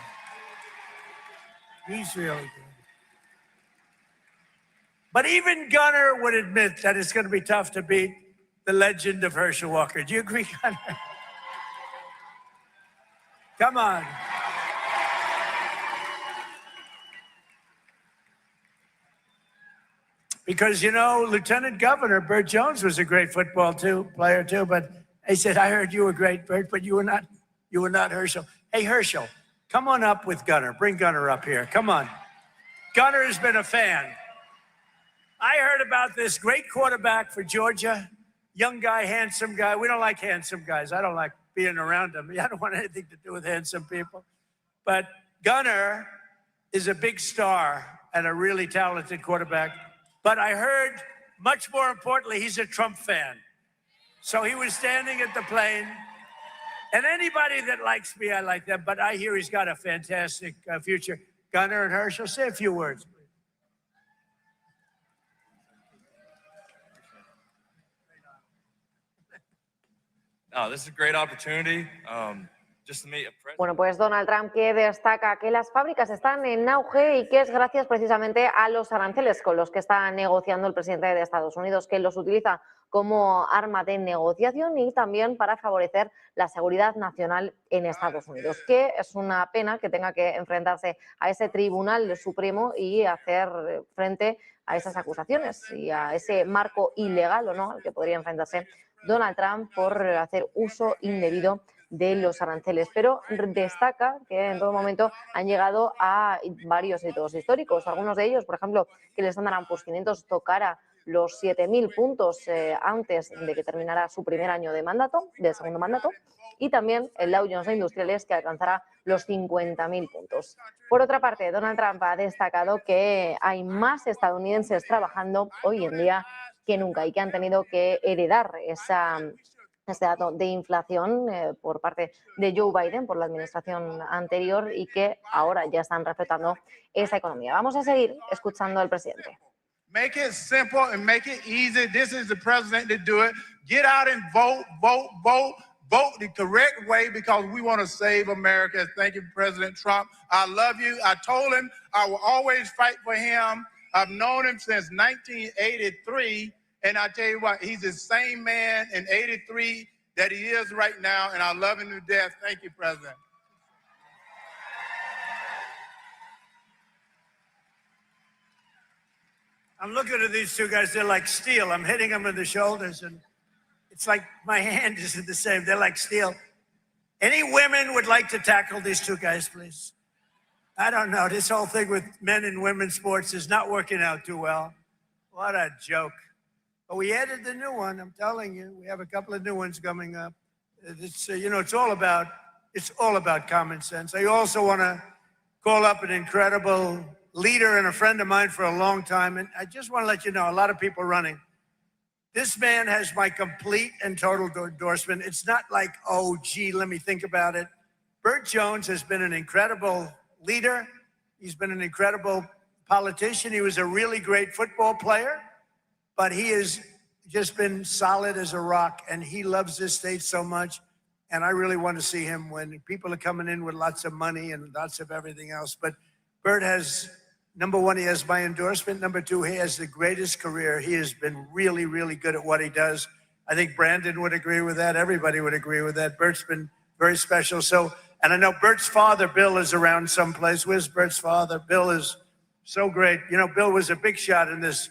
He's really good. But even Gunnar would admit that it's going to be tough to beat the legend of Herschel Walker. Do you agree, Gunnar? Come on. Because, you know, Lieutenant Governor Burt Jones was a great football player too, but he said, I heard you were great, Burt, but you were not Herschel. Hey, Herschel, come on up with Gunnar. Bring Gunnar up here. Come on. Gunnar has been a fan. I heard about this great quarterback for Georgia, young guy, handsome guy. We don't like handsome guys. I don't like being around them. I don't want anything to do with handsome people. But Gunnar is a big star and a really talented quarterback. But I heard, much more importantly, he's a Trump fan. So he was standing at the plane. And anybody that likes me, I like them. But I hear he's got a fantastic future. Gunnar and Herschel, say a few words. No, this is a great opportunity. Just to meet a president. Bueno, pues Donald Trump, que destaca que las fábricas están en auge y que es gracias precisamente a los aranceles con los que está negociando el presidente de Estados Unidos, que los utiliza como arma de negociación y también para favorecer la seguridad nacional en Estados Unidos, que es una pena que tenga que enfrentarse a ese Tribunal Supremo y hacer frente a esas acusaciones y a ese marco ilegal o no al que podría enfrentarse Donald Trump por hacer uso indebido de los aranceles. Pero destaca que en todo momento han llegado a varios hitos históricos. Algunos de ellos, por ejemplo, que el Standard & Poor's 500 tocara los 7.000 puntos antes de que terminara su primer año de mandato, del segundo mandato, y también el Dow Jones de Industriales, que alcanzará los 50.000 puntos. Por otra parte, Donald Trump ha destacado que hay más estadounidenses trabajando hoy en día que nunca y que han tenido que heredar este dato de inflación por parte de Joe Biden, por la administración anterior, y que ahora ya están respetando esa economía. Vamos a seguir escuchando al presidente. Make it simple and make it easy. This is the president to do it. Get out and vote, vote, vote. Vote the correct way because we want to save America. Thank you, President Trump. I love you. I told him I will always fight for him. I've known him since 1983. And I tell you what, he's the same man in 83 that he is right now. And I love him to death. Thank you, President. I'm looking at these two guys. They're like steel. I'm hitting them in the shoulders, and it's like my hand isn't the same. They're like steel. Any women would like to tackle these two guys, please? I don't know. This whole thing with men and women's sports is not working out too well. What a joke. But we added the new one. I'm telling you, we have a couple of new ones coming up. It's it's all about common sense. I also want to call up an incredible leader and a friend of mine for a long time. And I just want to let you know, a lot of people running. This man has my complete and total endorsement. It's not like, oh, gee, let me think about it. Burt Jones has been an incredible leader. He's been an incredible politician. He was a really great football player, but he has just been solid as a rock, and he loves this state so much. And I really want to see him when people are coming in with lots of money and lots of everything else. But Burt has, number one, he has my endorsement. Number two, he has the greatest career. He has been really, really good at what he does. I think Brandon would agree with that. Everybody would agree with that. Burt's been very special. So, and I know Burt's father, Bill, is around someplace. Where's Burt's father? Bill is so great. You know, Bill was a big shot in this,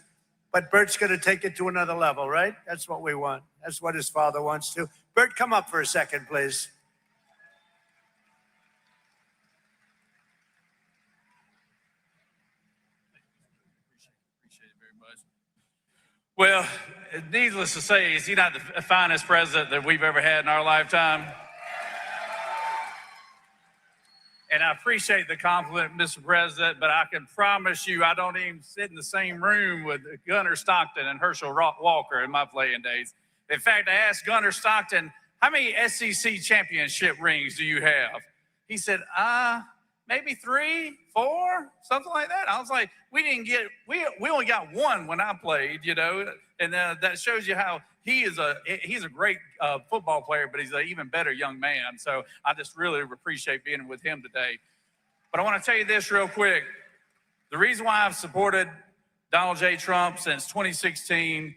but Burt's going to take it to another level, right? That's what we want. That's what his father wants to. Burt, come up for a second, please. Well, needless to say, is he not the finest president that we've ever had in our lifetime? And I appreciate the compliment, Mr. President, but I can promise you I don't even sit in the same room with Gunnar Stockton and Herschel Walker in my playing days. In fact, I asked Gunnar Stockton, how many SEC championship rings do you have? He said, maybe 3, 4, something like that. I was like, we only got one when I played, you know, and that shows you how he's a great football player, but he's an even better young man. So I just really appreciate being with him today. But I want to tell you this real quick. The reason why I've supported Donald J. Trump since 2016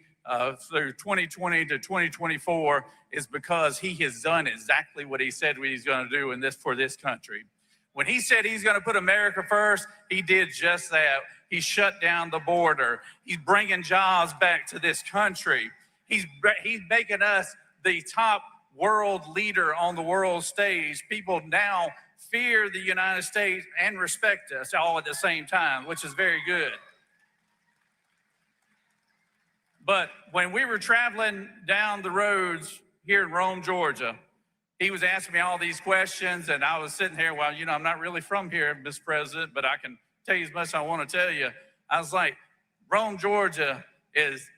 through 2020 to 2024 is because he has done exactly what he said he's going to do for this country. When he said he's going to put America first, he did just that. He shut down the border. He's bringing jobs back to this country. He's making us the top world leader on the world stage. People now fear the United States and respect us all at the same time, which is very good. But when we were traveling down the roads here in Rome, Georgia, he was asking me all these questions, and I was sitting here, well, you know, I'm not really from here, Mr. President, but I can tell you as much as I want to tell you. I was like, Rome, Georgia is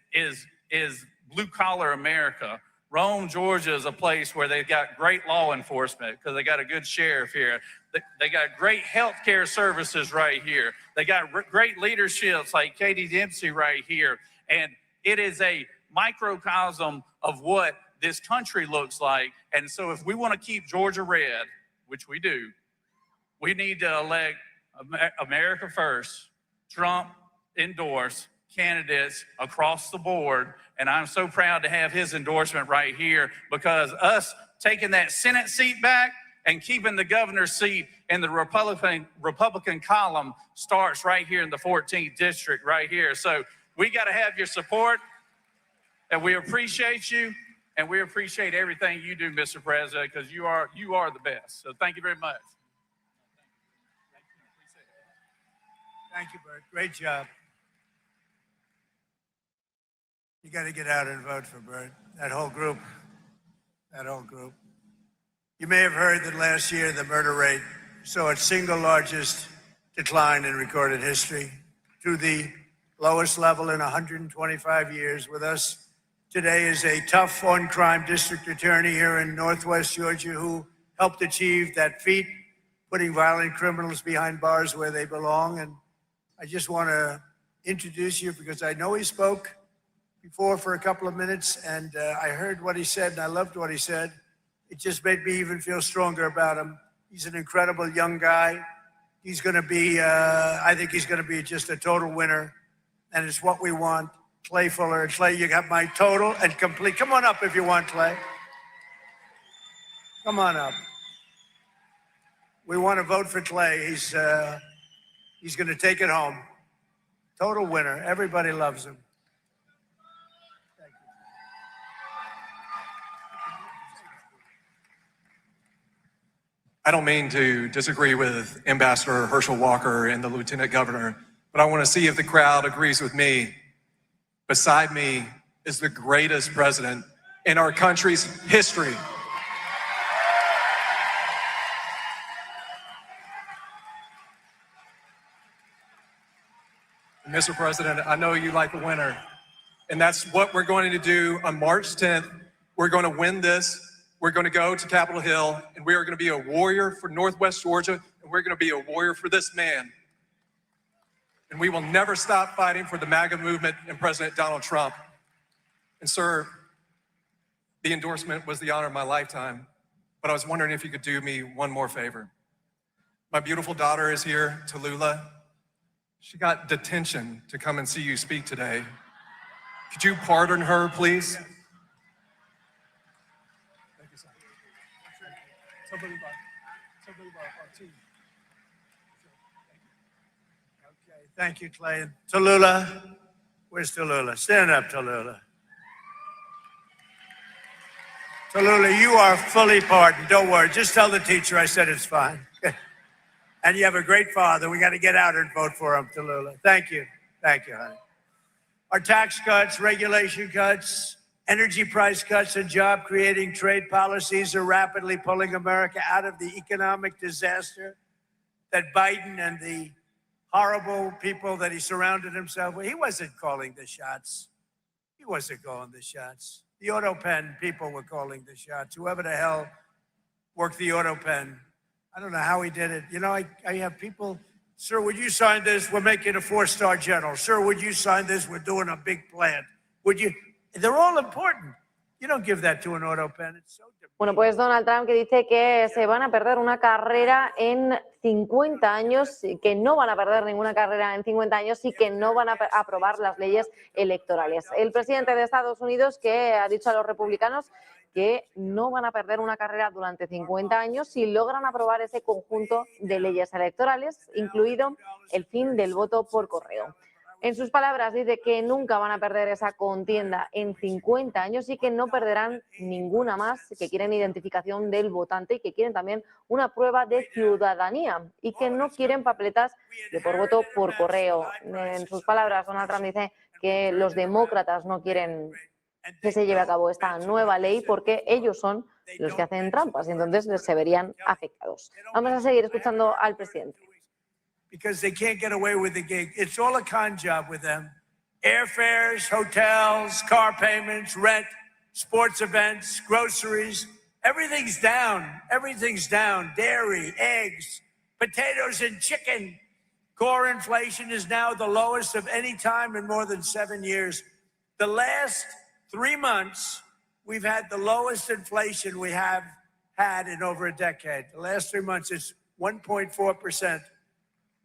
blue-collar America. Rome, Georgia is a place where they've got great law enforcement because they got a good sheriff here. They got great healthcare services right here. They got great leaderships like Katie Dempsey right here. And it is a microcosm of what this country looks like. And so if we want to keep Georgia red, which we do, we need to elect America first, Trump endorse, candidates across the board, and I'm so proud to have his endorsement right here, because us taking that Senate seat back and keeping the governor's seat in the Republican column starts right here in the 14th district right here. So we got to have your support, and we appreciate you, and we appreciate everything you do, Mr. President, because you are the best. So thank you very much. Thank you, Bert. Great job. You got to get out and vote for Bert. That whole group. You may have heard that last year the murder rate saw its single largest decline in recorded history to the lowest level in 125 years. With us today is a tough on-crime district attorney here in Northwest Georgia who helped achieve that feat, putting violent criminals behind bars where they belong. And I just want to introduce you because I know he spoke before for a couple of minutes, and I heard what he said, and I loved what he said. It just made me even feel stronger about him. He's an incredible young guy. He's going to be, I think he's going to be just a total winner, and it's what we want. Clay Fuller. Clay, you got my total and complete. Come on up if you want, Clay. Come on up. We want to vote for Clay. He's going to take it home. Total winner. Everybody loves him. I don't mean to disagree with Ambassador Herschel Walker and the Lieutenant Governor, but I want to see if the crowd agrees with me. Beside me is the greatest president in our country's history. Mr. President, I know you like a winner, and that's what we're going to do on March 10th. We're going to win this. We're going to go to Capitol Hill, and we are going to be a warrior for Northwest Georgia, and we're going to be a warrior for this man. And we will never stop fighting for the MAGA movement and President Donald Trump. And sir, the endorsement was the honor of my lifetime, but I was wondering if you could do me one more favor. My beautiful daughter is here, Tallulah. She got detention to come and see you speak today. Could you pardon her, please? Thank you, Clay. Tallulah, where's Tallulah? Stand up, Tallulah. Tallulah, you are fully pardoned. Don't worry. Just tell the teacher I said it's fine. And you have a great father. We got to get out and vote for him, Tallulah. Thank you. Thank you, honey. Our tax cuts, regulation cuts, energy price cuts, and job-creating trade policies are rapidly pulling America out of the economic disaster that Biden and the horrible people that he surrounded himself with. He wasn't calling the shots. He wasn't calling the shots. The auto pen people were calling the shots. Whoever the hell worked the auto pen. I don't know how he did it. You know, I have people, sir, would you sign this? We're making a 4-star general. Sir, would you sign this? We're doing a big plant. Would you? They're all important. You don't give that to an auto pen. It's so different. Bueno, pues Donald Trump que dice que se van a perder una carrera en 50 años, que no van a perder ninguna carrera en 50 años y que no van a aprobar las leyes electorales. El presidente de Estados Unidos que ha dicho a los republicanos que no van a perder una carrera durante 50 años si logran aprobar ese conjunto de leyes electorales, incluido el fin del voto por correo. En sus palabras dice que nunca van a perder esa contienda en 50 años y que no perderán ninguna más, que quieren identificación del votante y que quieren también una prueba de ciudadanía y que no quieren papeletas de por voto por correo. En sus palabras, Donald Trump dice que los demócratas no quieren que se lleve a cabo esta nueva ley porque ellos son los que hacen trampas y entonces se verían afectados. Vamos a seguir escuchando al presidente. Because they can't get away with the gig. It's all a con job with them. Airfares, hotels, car payments, rent, sports events, groceries. Everything's down. Everything's down. Dairy, eggs, potatoes and chicken. Core inflation is now the lowest of any time in more than 7 years. The last 3 months, we've had the lowest inflation we have had in over a decade. The last 3 months, it's 1.4%.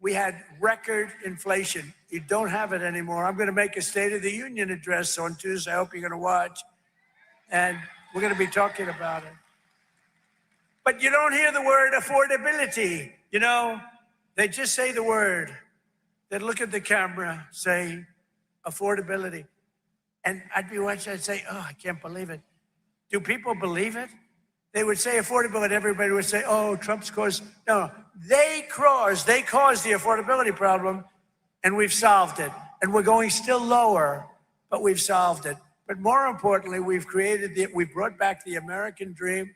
we had record inflation. You don't have it anymore. I'm going to make a State of the Union address on Tuesday. I hope you're going to watch. And we're going to be talking about it. But you don't hear the word affordability. You know, they just say the word. They look at the camera, say affordability. And I'd be watching, I'd say, oh, I can't believe it. Do people believe it? They would say affordability, everybody would say, oh, Trump's caused. No, they caused the affordability problem, and we've solved it. And we're going still lower, but we've solved it. But more importantly, we've brought back the American dream,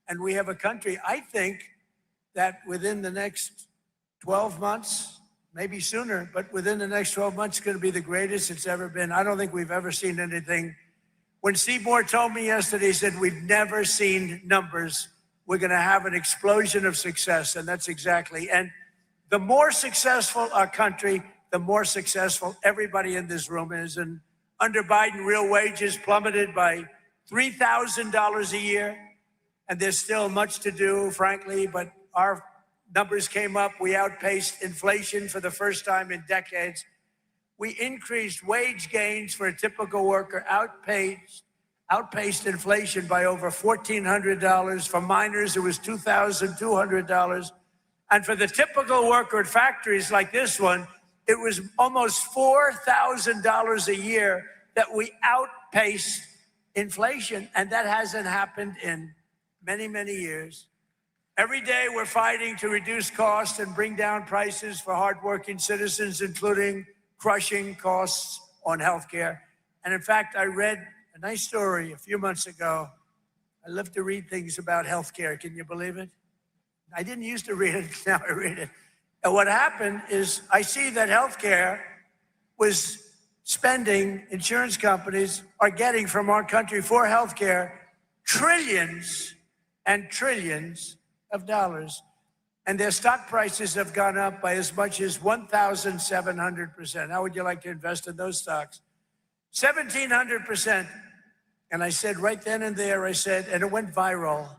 and we have a country, I think, that within the next 12 months, maybe sooner, but within the next 12 months, it's going to be the greatest it's ever been. I don't think we've ever seen anything. When Seymour told me yesterday, he said, we've never seen numbers. We're going to have an explosion of success, and that's exactly. And the more successful our country, the more successful everybody in this room is. And under Biden, real wages plummeted by $3,000 a year. And there's still much to do, frankly, but our numbers came up. We outpaced inflation for the first time in decades. We increased wage gains for a typical worker, outpaced inflation by over $1,400. For miners, it was $2,200. And for the typical worker at factories like this one, it was almost $4,000 a year that we outpaced inflation. And that hasn't happened in many, many years. Every day we're fighting to reduce costs and bring down prices for hardworking citizens, including crushing costs on healthcare. And in fact, I read a nice story a few months ago. I love to read things about healthcare. Can you believe it? I didn't used to read it, now I read it. And what happened is I see that healthcare was spending, insurance companies are getting from our country for healthcare trillions and trillions of dollars. And their stock prices have gone up by as much as 1,700%. How would you like to invest in those stocks? 1,700%. And I said right then and there, I said, and it went viral.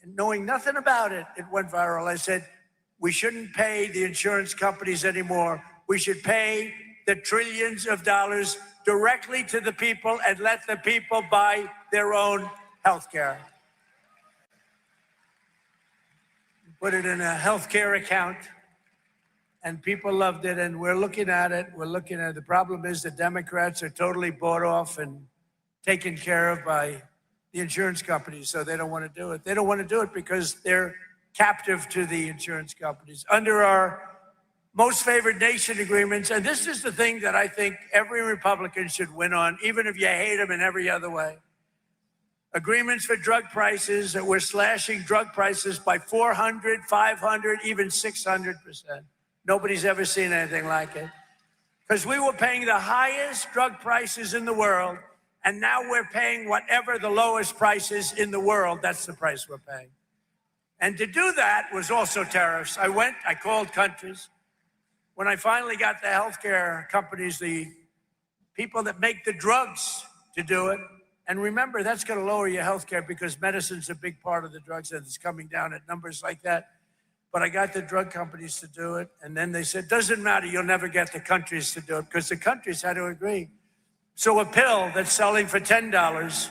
And knowing nothing about it, it went viral. I said, we shouldn't pay the insurance companies anymore. We should pay the trillions of dollars directly to the people and let the people buy their own health care. Put it in a healthcare account, and people loved it, and we're looking at it. We're looking at it. The problem is the Democrats are totally bought off and taken care of by the insurance companies, so they don't want to do it. They don't want to do it because they're captive to the insurance companies. Under our most favored nation agreements, and this is the thing that I think every Republican should win on, even if you hate them in every other way. Agreements for drug prices, that we're slashing drug prices by 400, 500, even 600%. Nobody's ever seen anything like it. Because we were paying the highest drug prices in the world, and now we're paying whatever the lowest price is in the world. That's the price we're paying. And to do that was also tariffs. I called countries. When I finally got the healthcare companies, the people that make the drugs to do it, and remember, that's going to lower your health care because medicine's a big part of the drugs, and it's coming down at numbers like that. But I got the drug companies to do it. And then they said, doesn't matter, you'll never get the countries to do it because the countries had to agree. So a pill that's selling for $10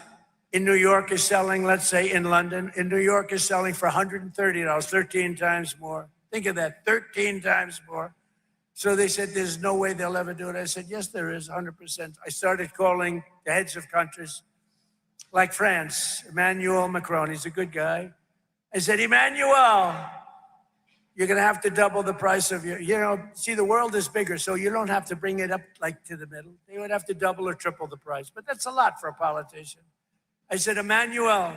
in New York is selling, let's say in London, in New York is selling for $130, 13 times more. Think of that, 13 times more. So they said, there's no way they'll ever do it. I said, yes, there is, 100%. I started calling the heads of countries. Like France, Emmanuel Macron, he's a good guy. I said, Emmanuel, you're going to have to double the price of see, the world is bigger, so you don't have to bring it up like to the middle. They would have to double or triple the price, but that's a lot for a politician. I said, Emmanuel,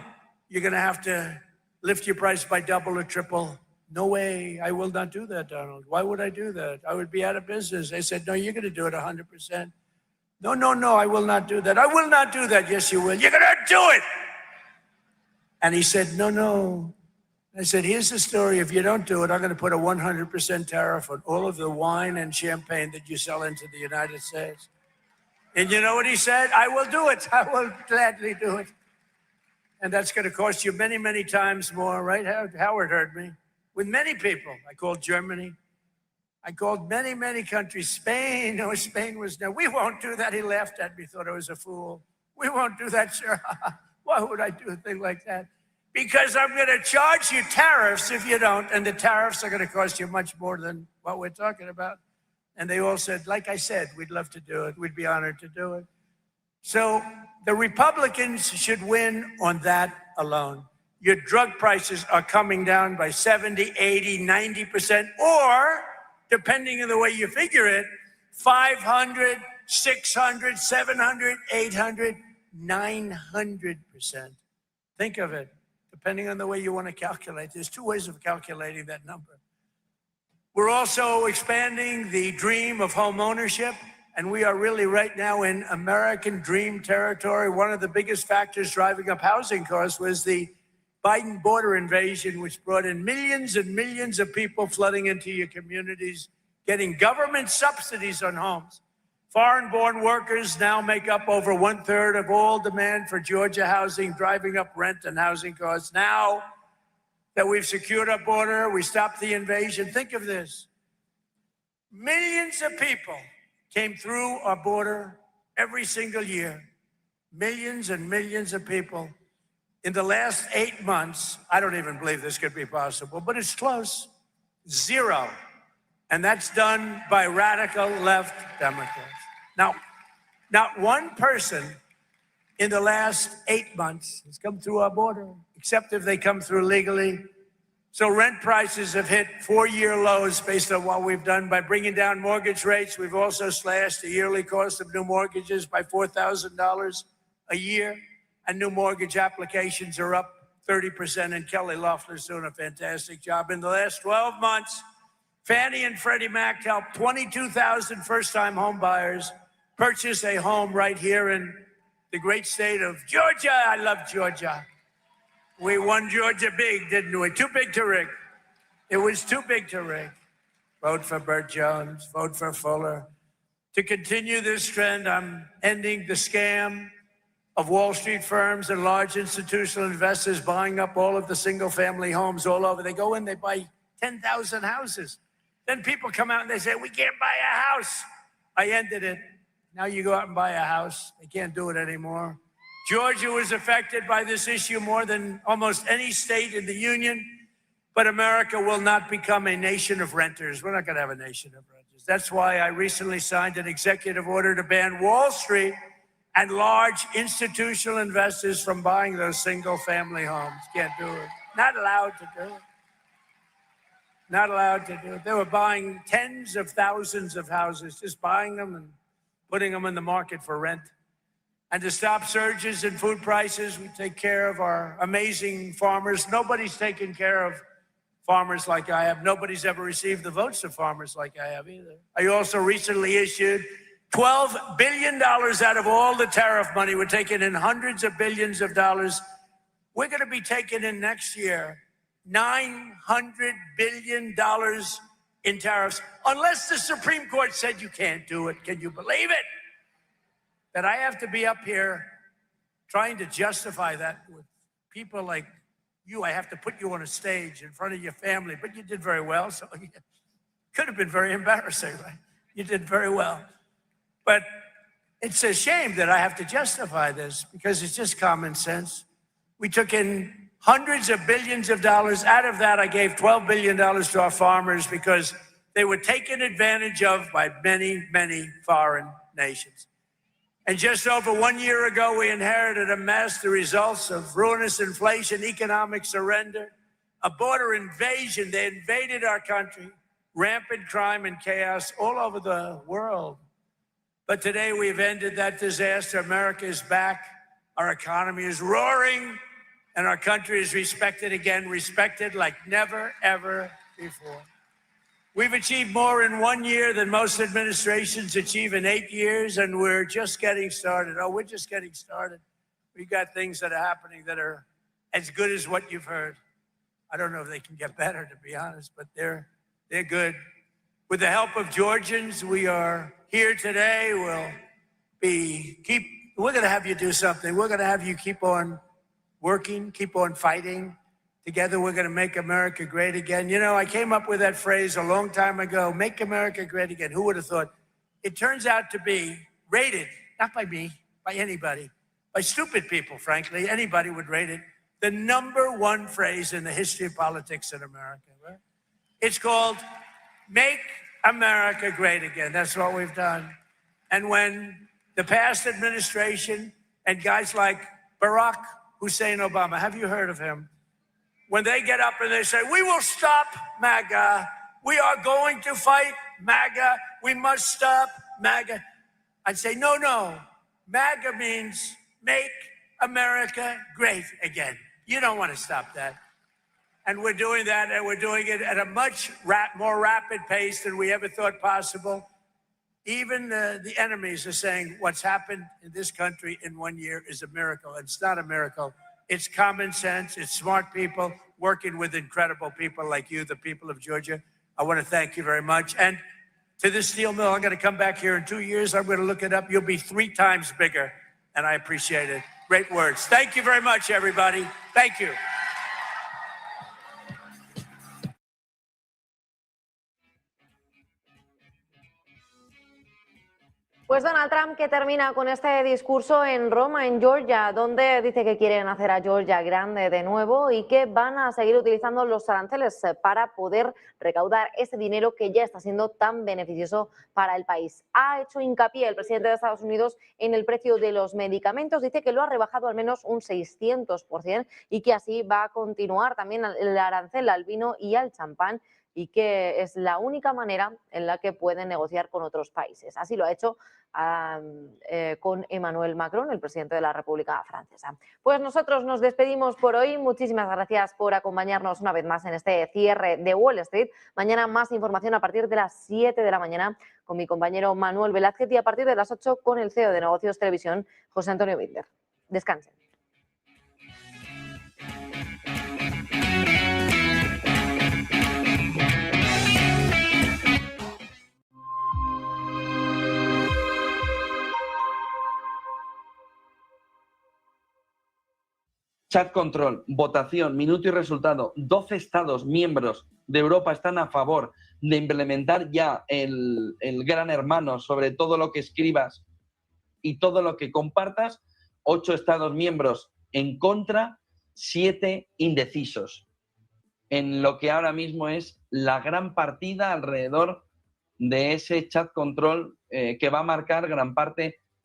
you're going to have to lift your price by double or triple. No way, I will not do that, Donald. Why would I do that? I would be out of business. I said, no, you're going to do it 100%. No, no, no, I will not do that. I will not do that. Yes, you will. You're going to do it. And he said, no, no. I said, here's the story. If you don't do it, I'm going to put a 100% tariff on all of the wine and champagne that you sell into the United States. And you know what he said? I will do it. I will gladly do it. And that's going to cost you many, many times more, right? Howard heard me. With many people. I called Germany. I called many, many countries. Spain, no, Spain was no. We won't do that. He laughed at me, thought I was a fool. We won't do that, sir. Why would I do a thing like that? Because I'm going to charge you tariffs if you don't, and the tariffs are going to cost you much more than what we're talking about. And they all said, like I said, we'd love to do it. We'd be honored to do it. So the Republicans should win on that alone. Your drug prices are coming down by 70, 80, 90%, or, depending on the way you figure it, 500, 600, 700, 800, 900%. Think of it, depending on the way you want to calculate. There's two ways of calculating that number. We're also expanding the dream of home ownership, and we are really right now in American dream territory. One of the biggest factors driving up housing costs was the Biden border invasion, which brought in millions and millions of people flooding into your communities, getting government subsidies on homes. Foreign-born workers now make up over 1/3 of all demand for Georgia housing, driving up rent and housing costs. Now that we've secured our border, we stopped the invasion. Think of this. Millions of people came through our border every single year. Millions and millions of people. In the last 8 months, I don't even believe this could be possible, but it's close. 0. And that's done by radical left Democrats. Now, not one person in the last 8 months has come through our border, except if they come through legally. So rent prices have hit 4-year lows based on what we've done by bringing down mortgage rates. We've also slashed the yearly cost of new mortgages by $4,000 a year, and new mortgage applications are up 30%, and Kelly Loeffler's doing a fantastic job. In the last 12 months, Fannie and Freddie Mac helped 22,000 first-time home buyers purchase a home right here in the great state of Georgia. I love Georgia. We won Georgia big, didn't we? Too big to rig. It was too big to rig. Vote for Burt Jones, vote for Fuller. To continue this trend, I'm ending the scam of Wall Street firms and large institutional investors buying up all of the single-family homes all over. They go in, they buy 10,000 houses. Then people come out and they say, we can't buy a house. I ended it. Now you go out and buy a house. They can't do it anymore. Georgia was affected by this issue more than almost any state in the union, but America will not become a nation of renters. We're not going to have a nation of renters. That's why I recently signed an executive order to ban Wall Street and large institutional investors from buying those single-family homes. Can't do it. Not allowed to do it. Not allowed to do it. They were buying tens of thousands of houses, just buying them and putting them in the market for rent. And to stop surges in food prices, we take care of our amazing farmers. Nobody's taken care of farmers like I have. Nobody's ever received the votes of farmers like I have either. I also recently issued $12 billion out of all the tariff money. We're taking in hundreds of billions of dollars. We're going to be taking in next year $900 billion in tariffs, unless the Supreme Court said you can't do it. Can you believe it? That I have to be up here trying to justify that with people like you. I have to put you on a stage in front of your family, but you did very well. So it could have been very embarrassing, right? You did very well. But it's a shame that I have to justify this because it's just common sense. We took in hundreds of billions of dollars. Out of that, I gave $12 billion to our farmers because they were taken advantage of by many, many foreign nations. And just over 1 year ago, we inherited a mess, the results of ruinous inflation, economic surrender, a border invasion. They invaded our country, rampant crime and chaos all over the world. But today we've ended that disaster. America is back. Our economy is roaring, and our country is respected again, respected like never, ever before. We've achieved more in 1 year than most administrations achieve in 8 years, and we're just getting started. Oh, we're just getting started. We've got things that are happening that are as good as what you've heard. I don't know if they can get better, to be honest, but they're good. With the help of Georgians, we are here today. We're going to have you do something. We're going to have you keep on working, keep on fighting Together we're going to make America great again. You know, I came up with that phrase a long time ago, make America great again. Who would have thought? It turns out to be rated, not by me, by anybody, by stupid people, frankly. Anybody would rate it the #1 phrase in the history of politics in America. Right? It's called Make America Great Again. That's what we've done. And when the past administration and guys like Barack Hussein Obama, have you heard of him? When they get up and they say, we will stop MAGA, we are going to fight MAGA, we must stop MAGA. I'd say, no, no, MAGA means make America great again. You don't want to stop that. And we're doing that, and we're doing it at a much more rapid pace than we ever thought possible. Even the enemies are saying what's happened in this country in 1 year is a miracle. It's not a miracle. It's common sense. It's smart people working with incredible people like you, the people of Georgia. I want to thank you very much. And to this steel mill, I'm going to come back here in 2 years. I'm going to look it up. You'll be 3 times bigger, and I appreciate it. Great words. Thank you very much, everybody. Thank you. Pues Donald Trump, que termina con este discurso en Roma, en Georgia, donde dice que quieren hacer a Georgia grande de nuevo y que van a seguir utilizando los aranceles para poder recaudar ese dinero que ya está siendo tan beneficioso para el país. Ha hecho hincapié el presidente de Estados Unidos en el precio de los medicamentos, dice que lo ha rebajado al menos un 600% y que así va a continuar también el arancel al vino y al champán, y que es la única manera en la que pueden negociar con otros países. Así lo ha hecho con Emmanuel Macron, el presidente de la República Francesa. Pues nosotros nos despedimos por hoy. Muchísimas gracias por acompañarnos una vez más en este cierre de Wall Street. Mañana más información a partir de las 7 de la mañana con mi compañero Manuel Velázquez y a partir de las 8 con el CEO de Negocios Televisión, José Antonio Binder. Descansen. Chat control, votación, minuto y resultado. 12 estados miembros de Europa están a favor de implementar ya el gran hermano sobre todo lo que escribas y todo lo que compartas. 8 estados miembros en contra, 7 indecisos. En lo que ahora mismo es la gran partida alrededor de ese chat control que va a marcar gran parte